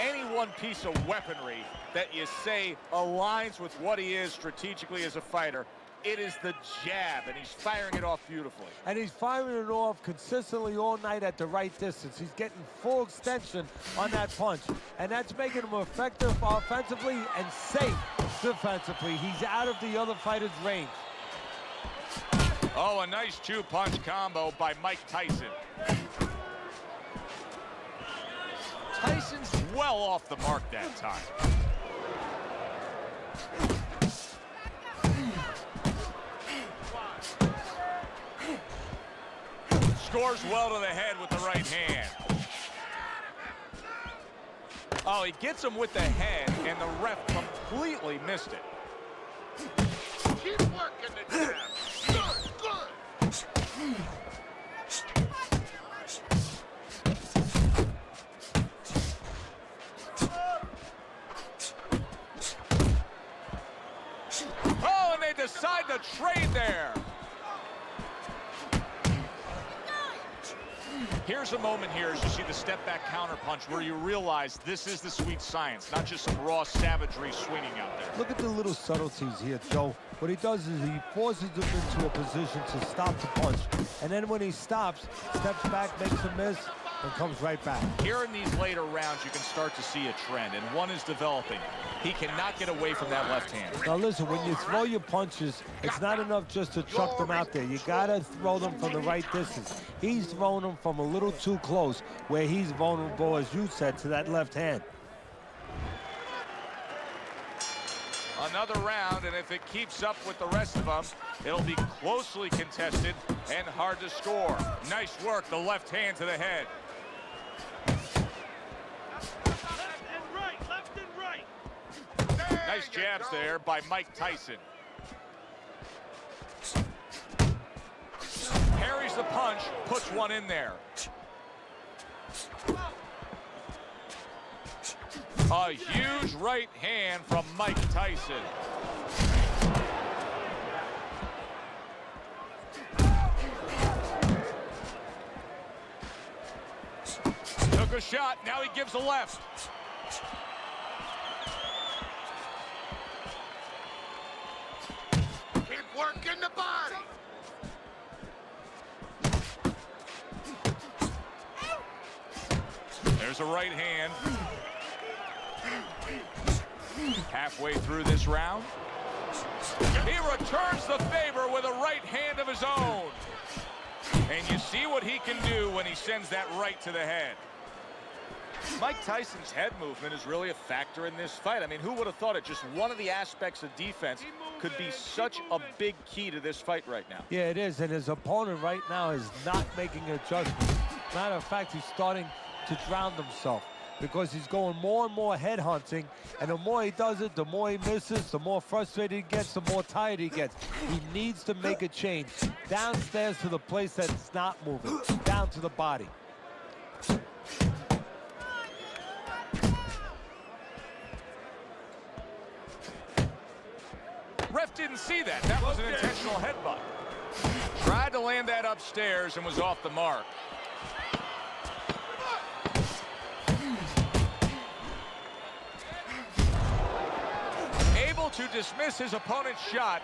any one piece of weaponry that you say aligns with what he is strategically as a fighter, it is the jab, and he's firing it off beautifully. And he's firing it off consistently all night at the right distance. He's getting full extension on that punch, and that's making him effective offensively and safe defensively. He's out of the other fighter's range. Oh, a nice two-punch combo by Mike Tyson. Tyson's well off the mark that time. Scores well to the head with the right hand. Oh, he gets him with the head, and the ref completely missed it. Keep working the jab. Good. Oh, and they decide to trade there. Here's a moment here as you see the step-back counterpunch where you realize this is the sweet science, not just some raw savagery swinging out there. Look at the little subtleties here, Joe. What he does is he forces him into a position to stop the punch. And then when he stops, steps back, makes a miss, and comes right back. Here in these later rounds, you can start to see a trend, and one is developing. He cannot get away from that left hand. Now listen, when you throw your punches, it's not enough just to chuck them out there. You gotta throw them from the right distance. He's throwing them from a little too close, where he's vulnerable, as you said, to that left hand. Another round, and if it keeps up with the rest of them, it'll be closely contested and hard to score. Nice work, the left hand to the head. Left and right. Nice jabs there by Mike Tyson. Parries the punch, puts one in there. A huge right hand from Mike Tyson. Took a shot, now he gives a left. Keep working the body. There's a right hand. Halfway through this round, he returns the favor with a right hand of his own. And you see what he can do when he sends that right to the head. Mike Tyson's head movement is really a factor in this fight. I mean, who would have thought it? Just one of the aspects of defense could be such a big key to this fight right now. Yeah, it is, and his opponent right now is not making adjustments. Matter of fact, he's starting to drown himself, because he's going more and more head hunting, and the more he does it, the more he misses, the more frustrated he gets, the more tired he gets. He needs to make a change downstairs to the place that's not moving, down to the body. Ref didn't see that. That was an intentional headbutt. Tried to land that upstairs and was off the mark. to dismiss his opponent's shot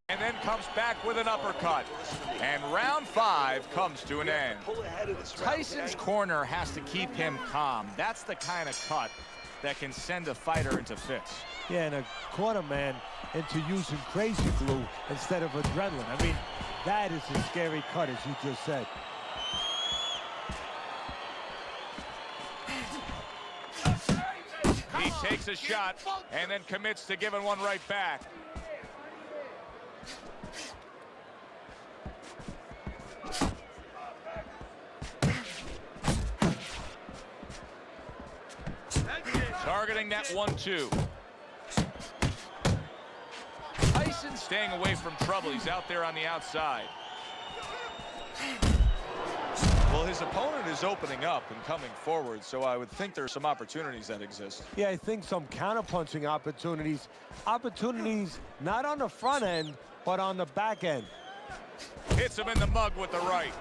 and then comes back with an uppercut. And round 5 comes to an end. Tyson's corner has to keep him calm. That's the kind of cut that can send a fighter into fits. Yeah, and a corner man into using crazy glue instead of adrenaline. I mean, that is a scary cut, as you just said. He takes a shot and then commits to giving one right back. Targeting that 1-2. Tyson staying away from trouble. He's out there on the outside. Well, his opponent is opening up and coming forward, so I would think there's some opportunities that exist. Yeah, I think some counterpunching opportunities. Opportunities not on the front end, but on the back end. Hits him in the mug with the right.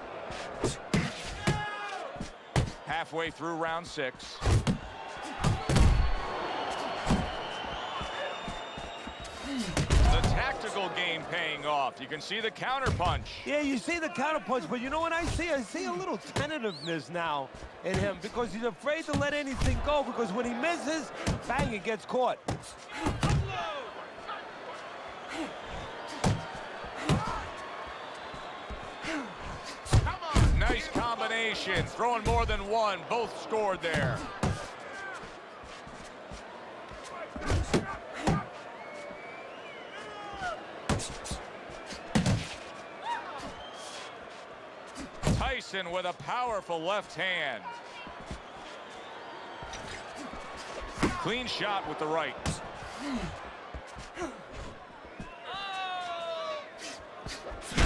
Halfway through round 6. The tactical game paying off. You can see the counter punch. Yeah, you see the counter punch, but you know what I see? I see a little tentativeness now in him because he's afraid to let anything go, because when he misses, bang, it gets caught. Nice combination, throwing more than one. Both scored there. Tyson with a powerful left hand. Clean shot with the right.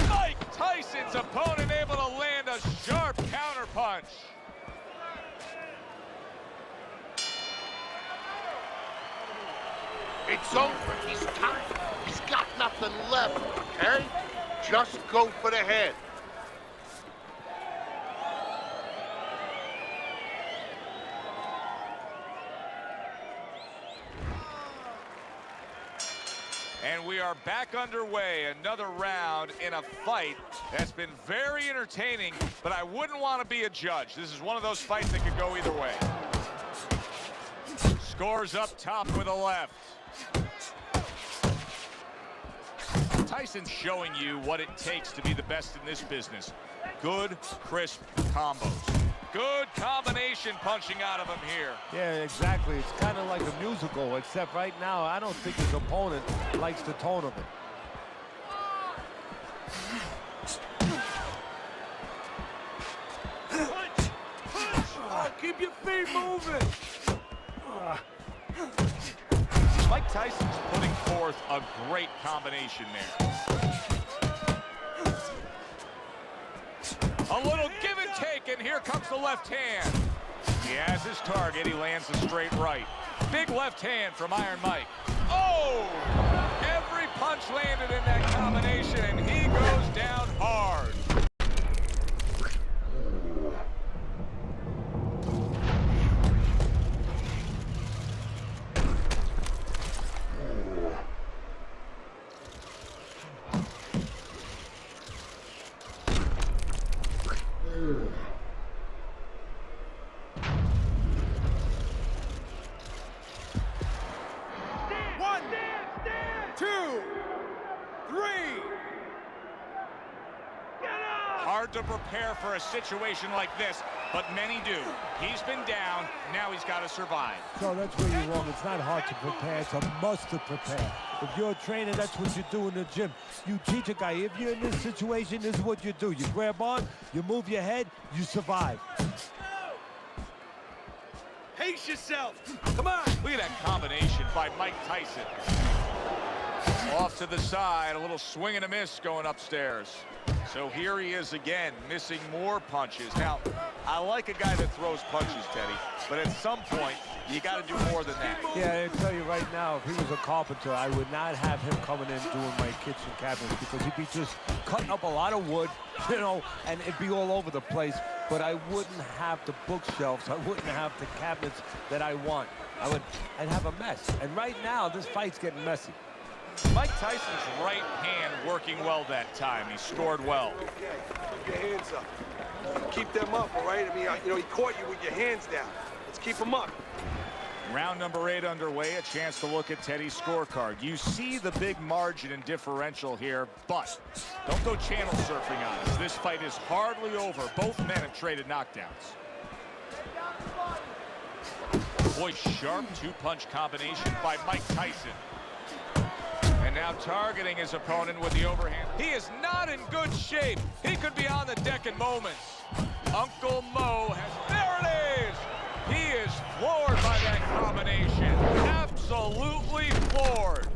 Mike Tyson's opponent able to land a sharp counter punch. It's over. He's tired. He's got nothing left, okay? Just go for the head. And we are back underway. Another round in a fight that's been very entertaining, but I wouldn't want to be a judge. This is one of those fights that could go either way. Scores up top with a left. Tyson's showing you what it takes to be the best in this business. Good, crisp combos. Good combination punching out of him here. Yeah, exactly. It's kind of like a musical, except right now, I don't think his opponent likes the tone of it. Punch! Punch! Oh, keep your feet moving! Mike Tyson's putting forth a great combination there. A little give and take, and here comes the left hand. He has his target. He lands a straight right. Big left hand from Iron Mike. Oh! Every punch landed in that combination, and he goes down hard. Hard to prepare for a situation like this, but many do. He's been down, now he's got to survive. So that's where you're wrong. It's not hard to prepare, it's a must to prepare. If you're a trainer, that's what you do in the gym. You teach a guy, if you're in this situation, this is what you do. You grab on, you move your head, you survive. Pace yourself! Come on! Look at that combination by Mike Tyson. Off to the side, a little swing and a miss going upstairs. So here he is again, missing more punches. Now, I like a guy that throws punches, Teddy, but at some point, you got to do more than that. Yeah, I tell you right now, if he was a carpenter, I would not have him coming in doing my kitchen cabinets, because he'd be just cutting up a lot of wood, you know, and it'd be all over the place. But I wouldn't have the bookshelves. I wouldn't have the cabinets that I want. I'd have a mess. And right now, this fight's getting messy. Mike Tyson's right hand working well that time. He scored well. Okay, keep your hands up. Keep them up, all right? I mean, you know, he caught you with your hands down. Let's keep them up. Round number 8 underway. A chance to look at Teddy's scorecard. You see the big margin and differential here, but don't go channel surfing on us. This fight is hardly over. Both men have traded knockdowns. Boy, sharp two-punch combination by Mike Tyson. And now targeting his opponent with the overhand. He is not in good shape. He could be on the deck in moments. Uncle Mo has... There it is! He is floored by that combination. Absolutely floored.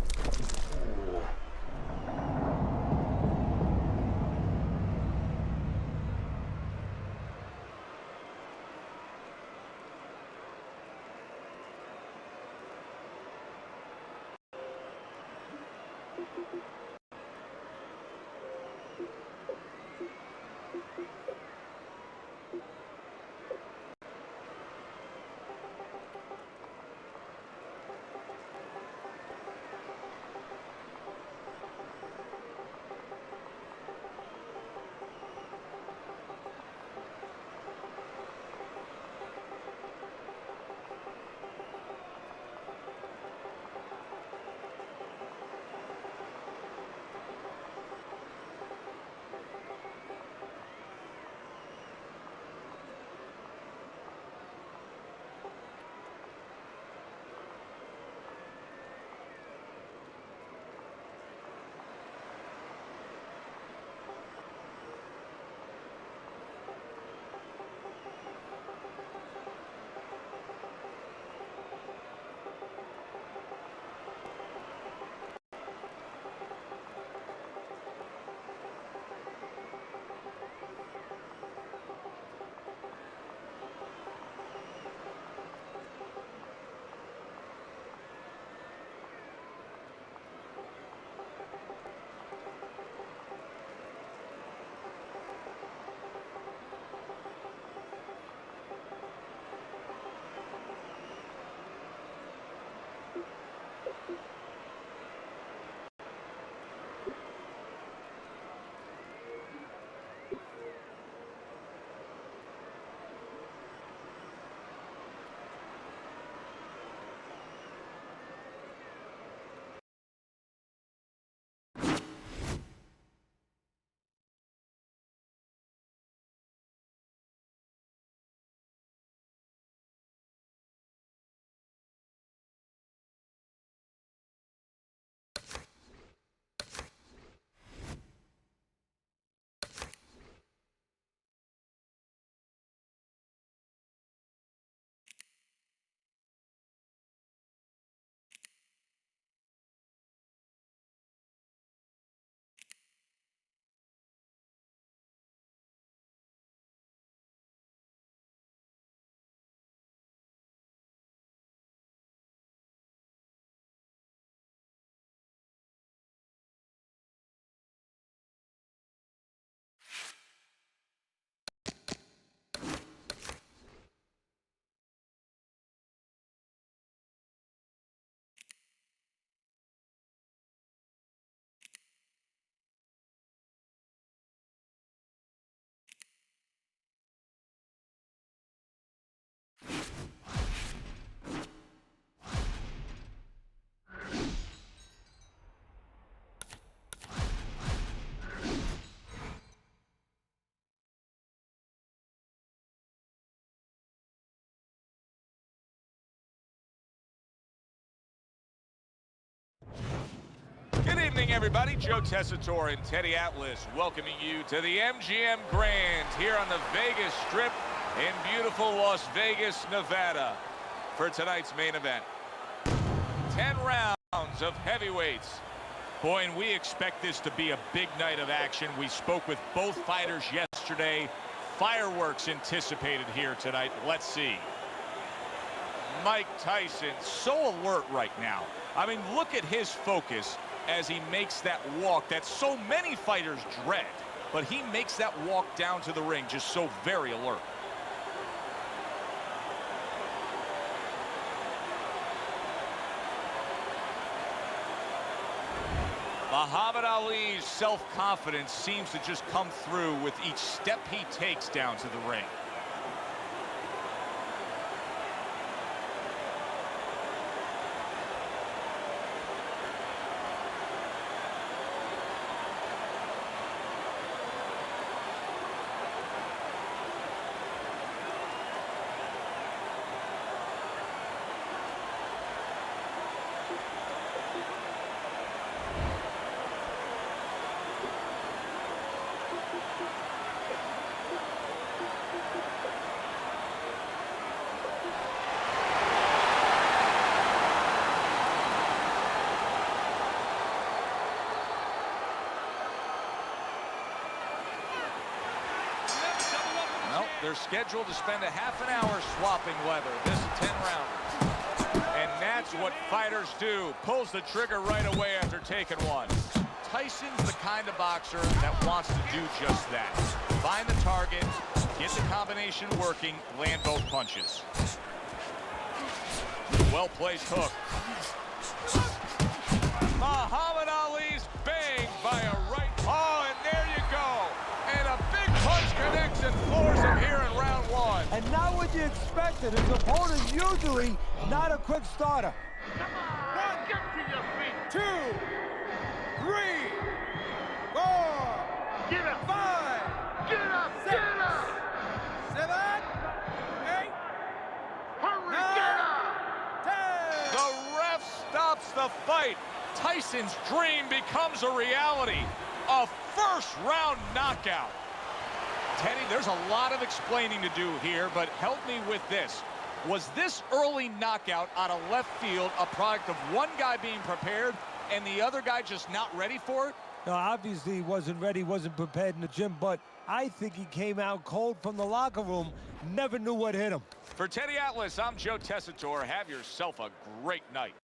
Good evening, everybody. Joe Tessitore and Teddy Atlas welcoming you to the MGM Grand here on the Vegas Strip in beautiful Las Vegas, Nevada for tonight's main event. 10 rounds of heavyweights. Boy, and we expect this to be a big night of action. We spoke with both fighters yesterday. Fireworks anticipated here tonight. Let's see. Mike Tyson, so alert right now. I mean, look at his focus as he makes that walk that so many fighters dread. But he makes that walk down to the ring just so very alert. Muhammad Ali's self-confidence seems to just come through with each step he takes down to the ring. They're scheduled to spend a half an hour swapping leather. This is 10-rounder. And that's what fighters do. Pulls the trigger right away after taking one. Tyson's the kind of boxer that wants to do just that. Find the target, get the combination working, land both punches. Well-placed hook. Muhammad Ali's banged by a right. Oh, and there you go. And a big punch connects and floors him here in round one. And not what you expected. His opponent usually not a quick starter. Come on, get to your feet. 2, 3, 4, Get up. 5, Get up. Get up. 7, 8, Hurry, get up. 10. The ref stops the fight. Tyson's dream becomes a reality. A first-round knockout. Teddy, there's a lot of explaining to do here, but help me with this. Was this early knockout out of left field a product of one guy being prepared and the other guy just not ready for it? No, obviously he wasn't ready, wasn't prepared in the gym, but I think he came out cold from the locker room, never knew what hit him. For Teddy Atlas, I'm Joe Tessitore. Have yourself a great night.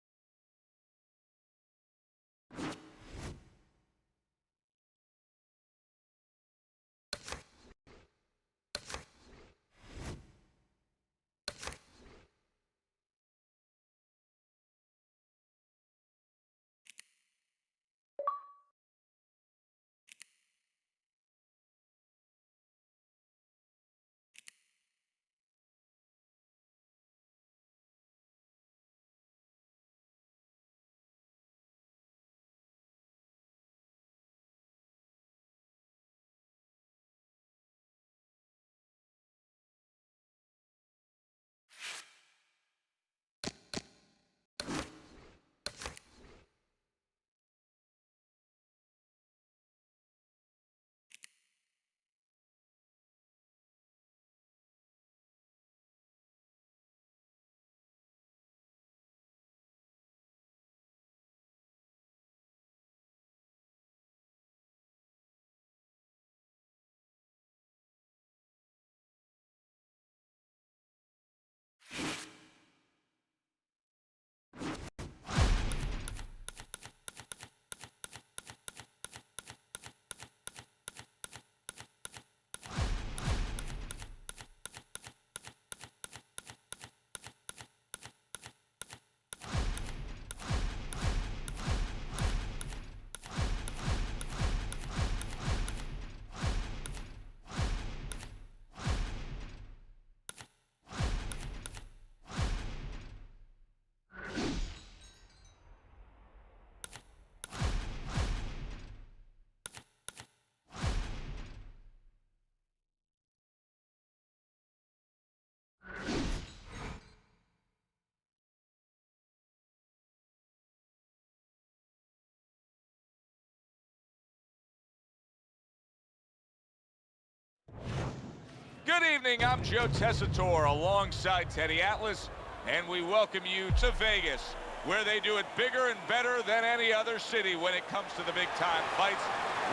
Good evening, I'm Joe Tessitore alongside Teddy Atlas, and we welcome you to Vegas, where they do it bigger and better than any other city when it comes to the big-time fights.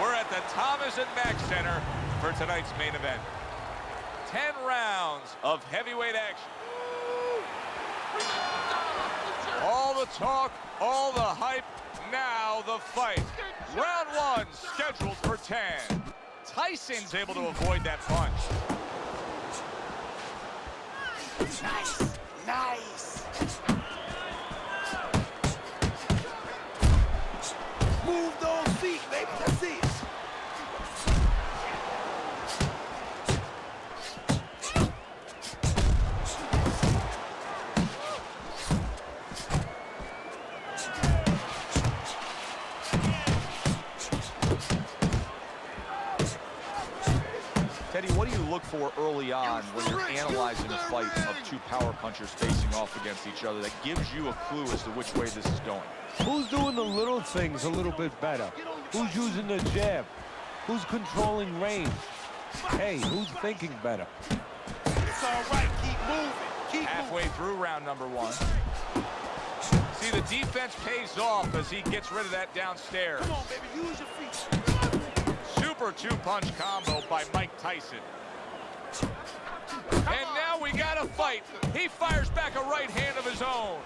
We're at the Thomas and Mack Center for tonight's main event. 10 rounds of heavyweight action. All the talk, all the hype, now the fight. Round one, scheduled for 10. Tyson's able to avoid that punch. Nice. Nice. Move those feet. Teddy, what do you look for early on when you're analyzing a fight of two power punchers facing off against each other that gives you a clue as to which way this is going? Who's doing the little things a little bit better? Who's using the jab? Who's controlling range? Hey, who's thinking better? It's all right. Keep moving. Keep Halfway through round number 1. See, the defense pays off as he gets rid of that downstairs. Come on, baby. Use your feet. Super two-punch combo by Mike Tyson. And now we got a fight. He fires back a right hand of his own.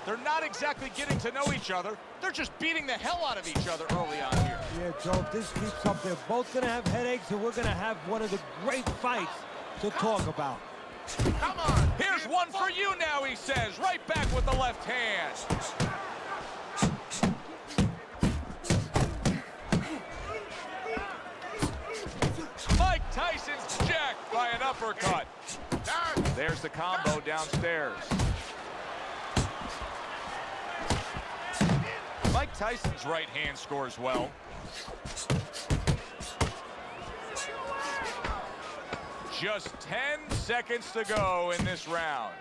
They're not exactly getting to know each other. They're just beating the hell out of each other early on here. Yeah, Joe, if this keeps up, they're both going to have headaches, and we're going to have one of the great fights to talk about. Come on. Here's one for you now, he says. Right back with the left hand. Mike Tyson's jacked by an uppercut. There's the combo downstairs. Mike Tyson's right hand scores well. Just 10 seconds to go in this round.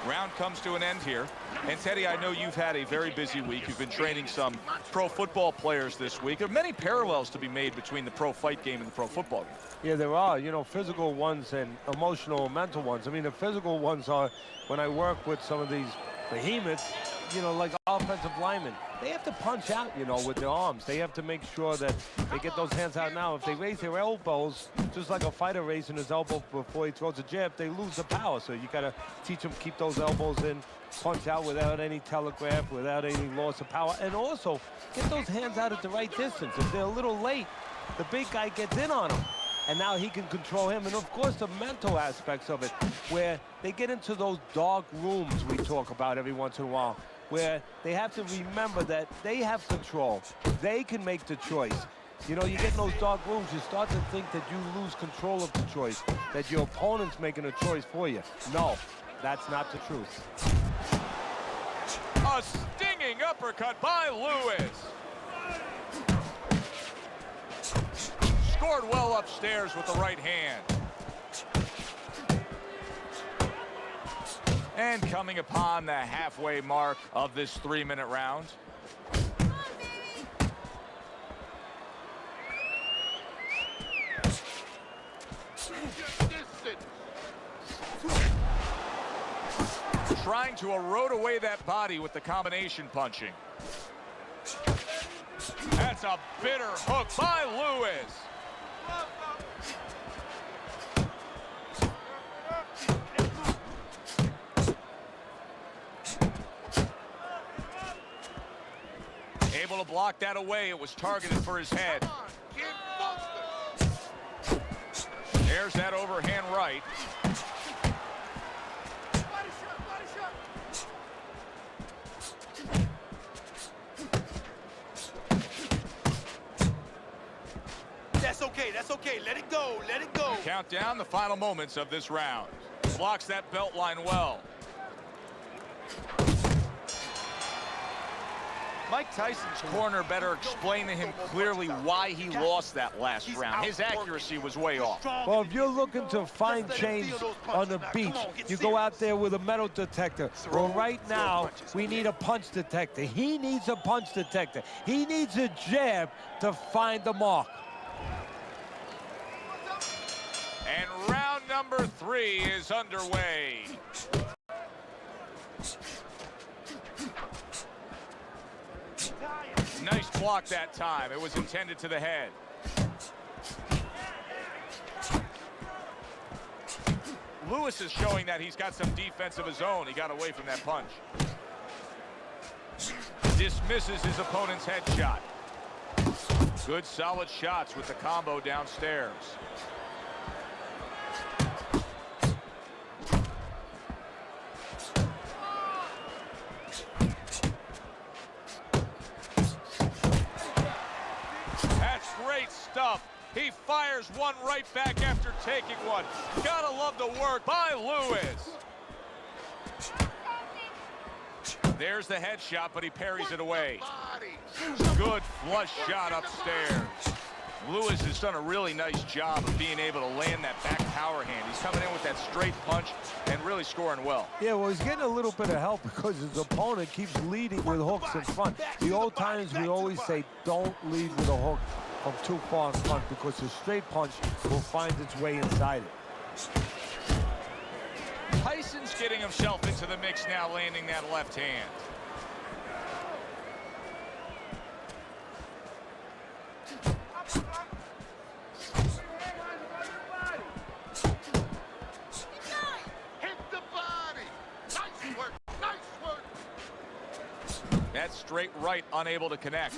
Round comes to an end here. And Teddy, I know you've had a very busy week. You've been training some pro football players this week. There are many parallels to be made between the pro fight game and the pro football game. Yeah, there are, you know, physical ones and emotional and mental ones. I mean, the physical ones are when I work with some of these behemoths, you know, like offensive linemen. They have to punch out, you know, with their arms. They have to make sure that they get those hands out now. If they raise their elbows, just like a fighter raising his elbow before he throws a jab, they lose the power. So you got to teach them keep those elbows in, punch out without any telegraph, without any loss of power, and also get those hands out at the right distance. If they're a little late, the big guy gets in on them, and now he can control him. And of course, the mental aspects of it, where they get into those dark rooms we talk about every once in a while, where they have to remember that they have control. They can make the choice. You know, you get in those dark rooms, you start to think that you lose control of the choice, that your opponent's making a choice for you. No, that's not the truth. A stinging uppercut by Lewis. Scored well upstairs with the right hand. And coming upon the halfway mark of this 3-minute round. Trying to erode away that body with the combination punching. That's a bitter hook by Lewis. Able to block that away. It was targeted for his head. There's that overhand right. That's okay. That's okay. Let it go. Let it go. Count down the final moments of this round. Blocks that belt line well. Mike Tyson's corner better explain to him clearly why he lost that last round. His accuracy was way off. Well, if you're looking to find change on the beach, you go out there with a metal detector. Well, right now, we need a punch detector. He needs a punch detector. He needs a jab to find the mark. And round number 3 is underway. Nice block that time. It was intended to the head. Lewis is showing that he's got some defense of his own. He got away from that punch. Dismisses his opponent's headshot. Good solid shots with the combo downstairs. Great stuff. He fires one right back after taking one. Gotta love the work by Lewis. There's the headshot, but he parries it away. Good flush shot upstairs. Lewis has done a really nice job of being able to land that back power hand. He's coming in with that straight punch and really scoring well. Yeah, well, he's getting a little bit of help because his opponent keeps leading with hooks in front. The old times we always say don't lead with a hook from too far in front because the straight punch will find its way inside it. Tyson's getting himself into the mix now, landing that left hand. Hit the body. Nice work. Nice work. That straight right, unable to connect.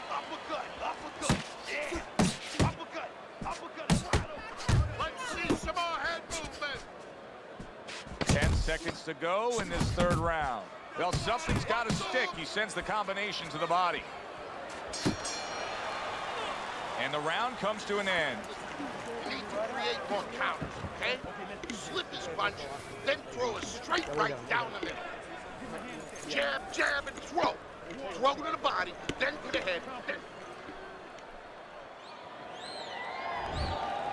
Uppercut, uppercut. Yeah. Uppercut, uppercut. Let's see some more head movement. 10 seconds to go in this third round. Well, something's got to stick. He sends the combination to the body. And the round comes to an end. You need to create more counters, okay? Slip his punch, then throw a straight right down the middle. Jab, jab, and throw. Throw to the body, then to the head, then...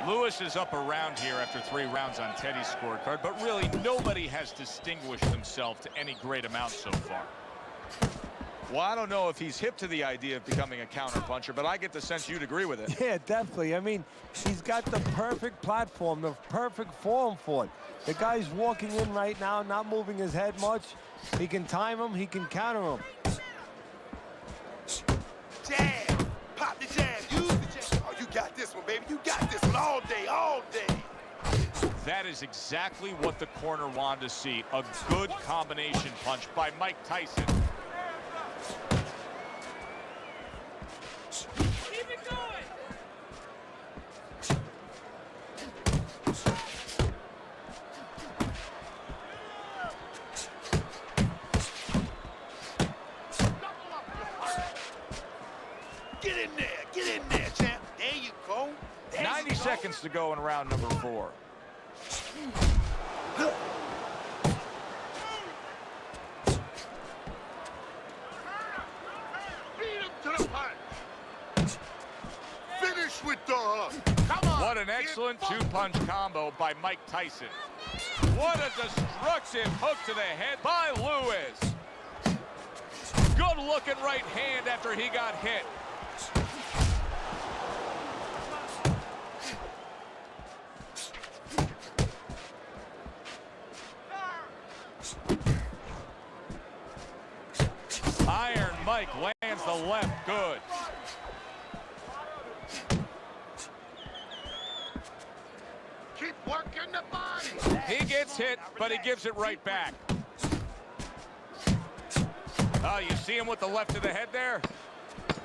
Lewis is up around here after 3 rounds on Teddy's scorecard, but really nobody has distinguished himself to any great amount so far. Well, I don't know if he's hip to the idea of becoming a counterpuncher, but I get the sense you'd agree with it. Yeah, definitely. I mean, he's got the perfect platform, the perfect form for it. The guy's walking in right now, not moving his head much. He can time him, he can counter him. Jab. Pop the jab. Use the jab. Oh, you got this one, baby. You got this one all day, all day. That is exactly what the corner wanted to see. A good combination punch by Mike Tyson. Keep it going. Get in there, champ. There you go. 90 seconds to go in round number 4. Beat him to the punch. Finish with the hook. Come on. What an excellent 2-punch combo by Mike Tyson. What a destructive hook to the head by Lewis. Good looking right hand after he got hit. Iron Mike lands the left good. Keep working the body. He gets hit, but he gives it right back. Oh, you see him with the left to the head there?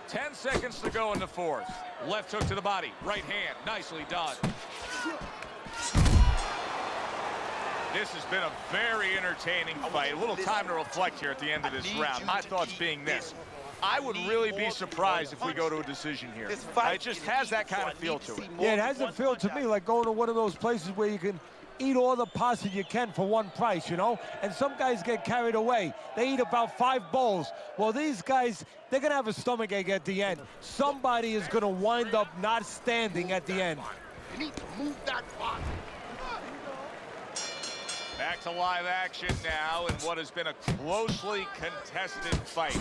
10 seconds to go in the 4th. Left hook to the body, right hand, nicely done. This has been a very entertaining fight. A little time to reflect here at the end of this round. My thoughts being this. I would really be surprised if we go to a decision here. It just has that kind of feel to it. Yeah, it has a feel to me like going to one of those places where you can eat all the pasta you can for one price, you know? And some guys get carried away. They eat about 5 bowls. Well, these guys, they're going to have a stomachache at the end. Somebody is going to wind up not standing at the end. You need to move that body. Back to live action now in what has been a closely contested fight.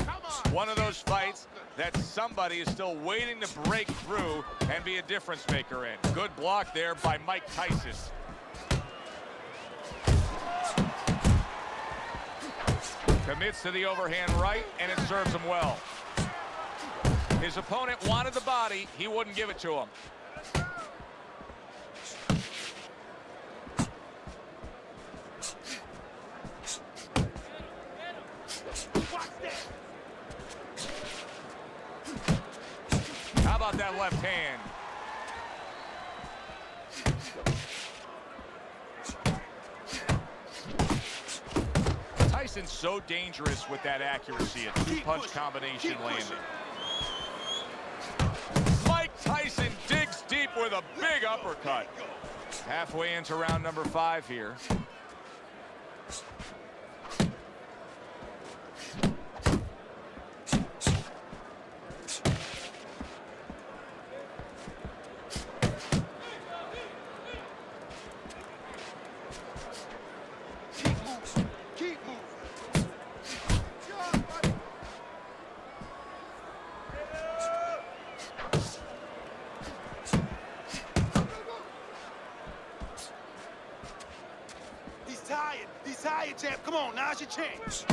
One of those fights that somebody is still waiting to break through and be a difference maker in. Good block there by Mike Tyson. Commits to the overhand right, and it serves him well. His opponent wanted the body. He wouldn't give it to him. How about that left hand? Tyson's so dangerous with that accuracy. A 2-punch combination landing. Mike Tyson digs deep with a big uppercut. Halfway into round number 5 here. your chance.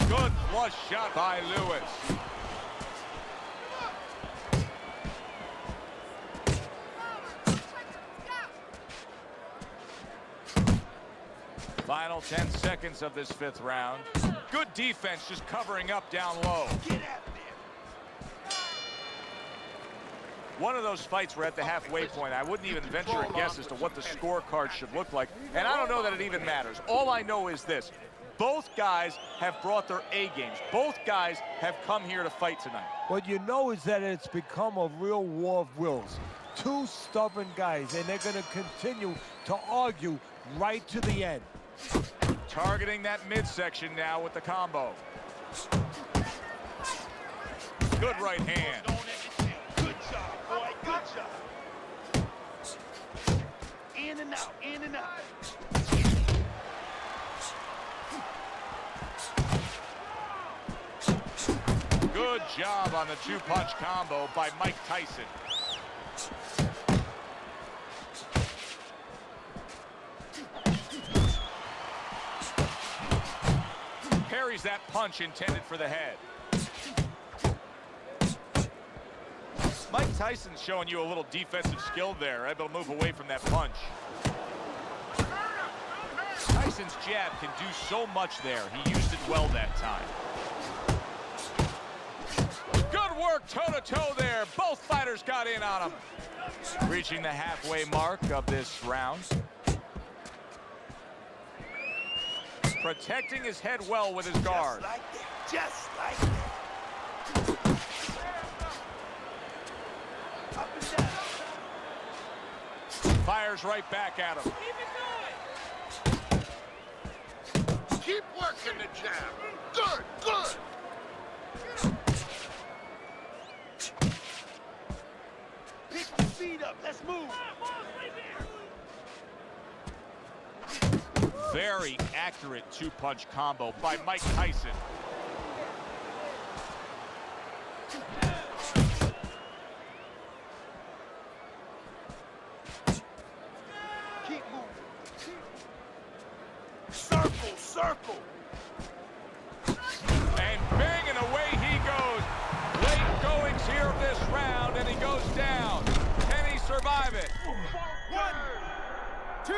Good flush shot by Lewis. Final 10 seconds of this 5th round. Good defense, just covering up down low. Get out there. One of those fights, we're at the halfway point. I wouldn't even venture a guess as to what the scorecard should look like. And I don't know that it even matters. All I know is this. Both guys have brought their A games. Both guys have come here to fight tonight. What you know is that it's become a real war of wills. Two stubborn guys, and they're going to continue to argue right to the end. Targeting that midsection now with the combo. Good right hand. Good job, boy. Good job. In and out. In and out. Good job on the 2-punch combo by Mike Tyson. Parries that punch intended for the head. Mike Tyson's showing you a little defensive skill there, able to move away from that punch. Tyson's jab can do so much there. He used it well that time. Good work toe-to-toe there. Both fighters got in on him. Reaching the halfway mark of this round. Protecting his head well with his guard. Just like that. Just like that. Up and down. Fires right back at him. Keep working the jab. Good, good. Pick your feet up. Let's move. Very accurate 2-punch combo by Mike Tyson. Keep moving. Circle, circle. And banging away he goes. Late goings here of this round, and he goes down. Can he survive it? 1, 2.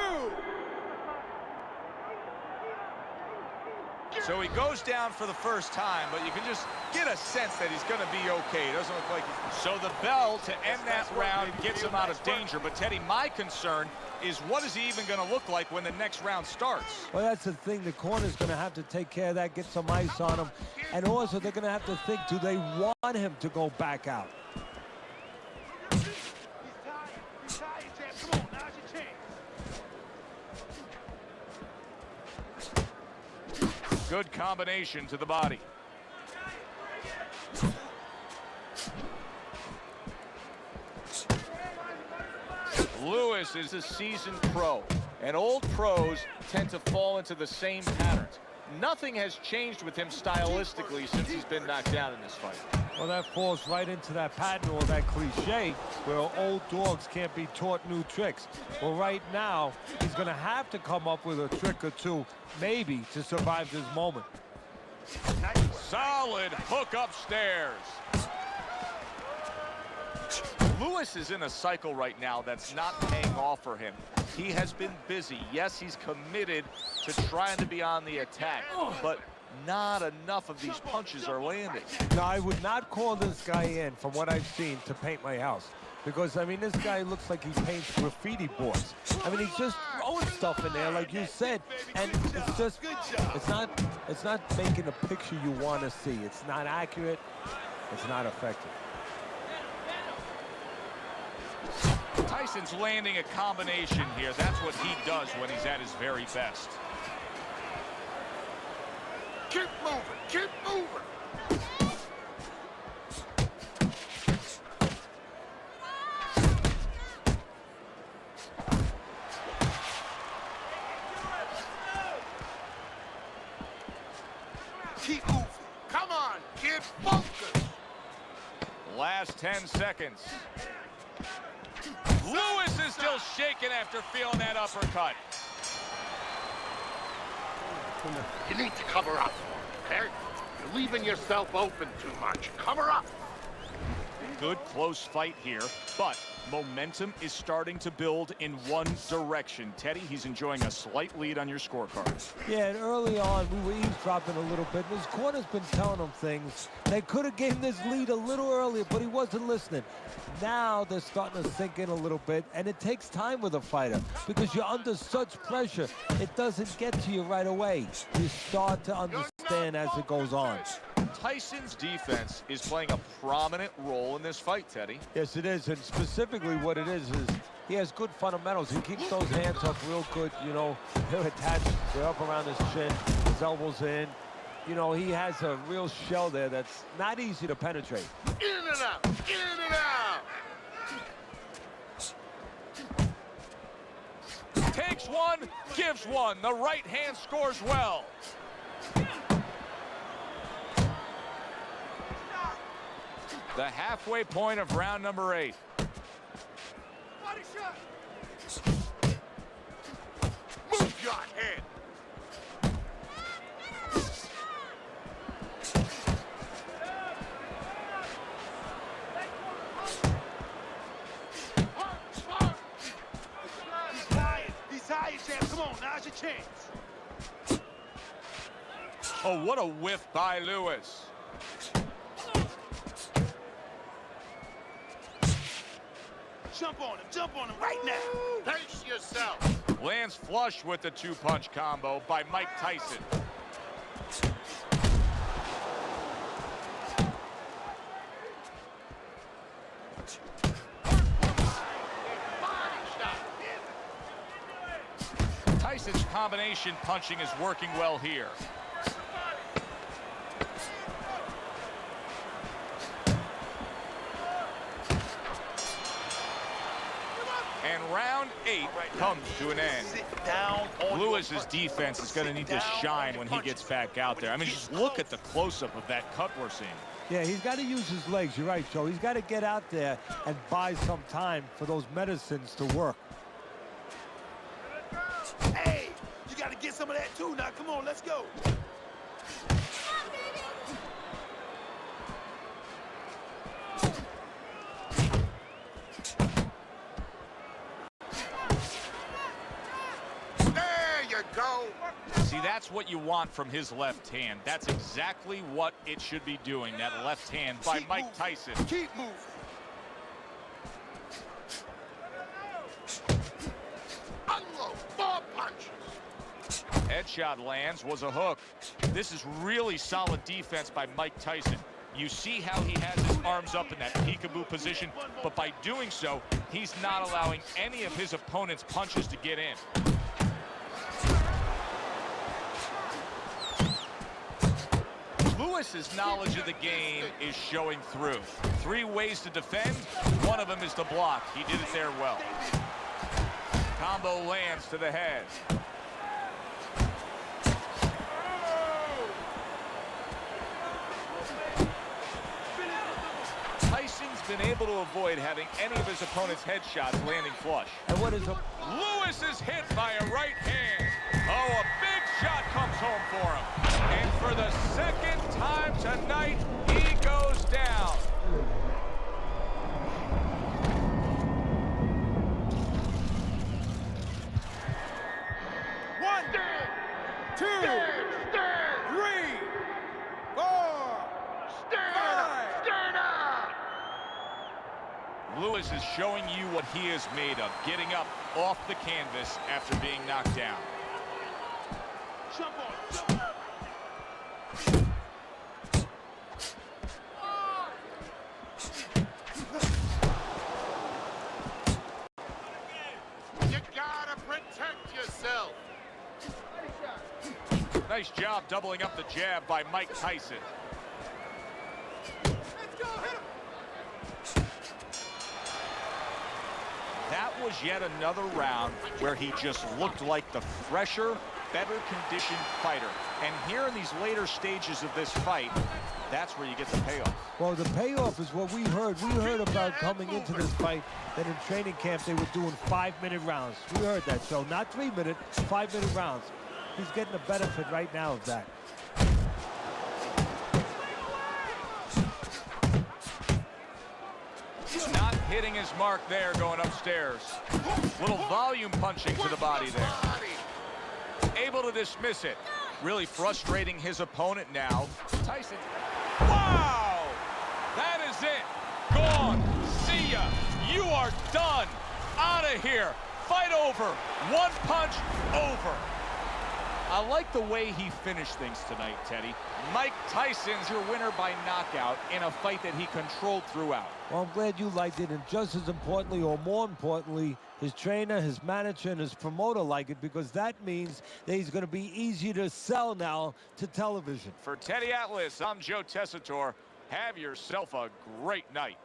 So he goes down for the first time, but you can just get a sense that he's going to be okay. It doesn't look like he's... So the bell to end that round gets him out of danger. But, Teddy, my concern is what is he even going to look like when the next round starts? Well, that's the thing. The corner's going to have to take care of that, get some ice on him. And also, they're going to have to think, do they want him to go back out? He's tired. He's tired, champ. Come on, now's your chance. Good combination to the body. Lewis is a seasoned pro, and old pros tend to fall into the same patterns. Nothing has changed with him stylistically since he's been knocked down in this fight. Well, that falls right into that pattern or that cliche where old dogs can't be taught new tricks. Well, right now, he's going to have to come up with a trick or two, maybe, to survive this moment. Solid hook upstairs. Lewis is in a cycle right now that's not paying off for him. He has been busy. Yes, he's committed to trying to be on the attack, but not enough of these punches are landing. Now, I would not call this guy in, from what I've seen, to paint my house. Because, I mean, this guy looks like he paints graffiti boards. I mean, he's just throwing stuff in there, like you said, and it's just, it's not making a picture you want to see. It's not accurate. It's not effective. Tyson's landing a combination here. That's what he does when he's at his very best. Keep moving, keep moving. Keep moving. Come on, kid, focus. Last 10 seconds. Lewis is still shaking after feeling that uppercut. You need to cover up, okay? You're leaving yourself open too much. Cover up. Good close fight here, but momentum is starting to build in one direction. Teddy, he's enjoying a slight lead on your scorecard. Yeah, and early on, we were eavesdropping a little bit. His corner's been telling him things. They could have gained this lead a little earlier, but he wasn't listening. Now they're starting to sink in a little bit, and it takes time with a fighter because you're under such pressure. It doesn't get to you right away. You start to understand as it goes on. Tyson's defense is playing a prominent role in this fight, Teddy. Yes, it is, and specifically what it is he has good fundamentals. He keeps those hands up real good, you know. They're attached, they're up around his chin, his elbows in. You know, he has a real shell there that's not easy to penetrate. In and out, in and out. Takes one, gives one. The right hand scores well. The halfway point of round number 8. Body shot. Move your head. He's tired, champ. Come on, now's your chance. Oh, what a whiff by Lewis. Jump on him right now. Pace yourself. Lands flush with the two-punch combo by Mike Tyson. Body shot. Tyson's combination punching is working well here. And round 8 comes to an end. Sit down on Lewis's defense is going to need to shine when he gets back out there. I mean, just look at the close-up of that cut we're seeing. Yeah, he's got to use his legs. You're right, Joe. He's got to get out there and buy some time for those medicines to work. Hey, you got to get some of that too. Now, come on, let's go. Go. See, that's what you want from his left hand. That's exactly what it should be doing, that left hand by Mike Tyson. Keep moving. Unload. More punches. Headshot lands, was a hook. This is really solid defense by Mike Tyson. You see how he has his arms up in that peekaboo position, but by doing so, he's not allowing any of his opponent's punches to get in. Lewis's knowledge of the game is showing through. 3 ways to defend. One of them is to block. He did it there well. Combo lands to the head. Tyson's been able to avoid having any of his opponent's headshots landing flush. And what is a... Lewis is hit by a right hand. Oh, a big shot comes home for him. And for the second time tonight, he goes down. One, two, three, four, five. Stand up. Lewis is showing you what he is made of, getting up off the canvas after being knocked down. Jump on, jump on. You gotta protect yourself. Nice job doubling up the jab by Mike Tyson. That was yet another round where he just looked like the fresher, better conditioned fighter. And here in these later stages of this fight, That's where you get the payoff. Well, the payoff is what we heard. We heard about coming into this fight that in training camp they were doing 5-minute rounds. We heard that. So not 3-minute, 5-minute rounds. He's getting the benefit right now of that. Not hitting his mark there going upstairs. Little volume punching to the body there. Able to dismiss it. Really frustrating his opponent now. Tyson. Wow! That is it. Gone. See ya. You are done. Out of here. Fight over. One punch over. I like the way he finished things tonight, Teddy. Mike Tyson's your winner by knockout in a fight that he controlled throughout. Well, I'm glad you liked it, and just as importantly, or more importantly, his trainer, his manager, and his promoter like it, because that means that he's going to be easier to sell now to television. For Teddy Atlas, I'm Joe Tessitore. Have yourself a great night.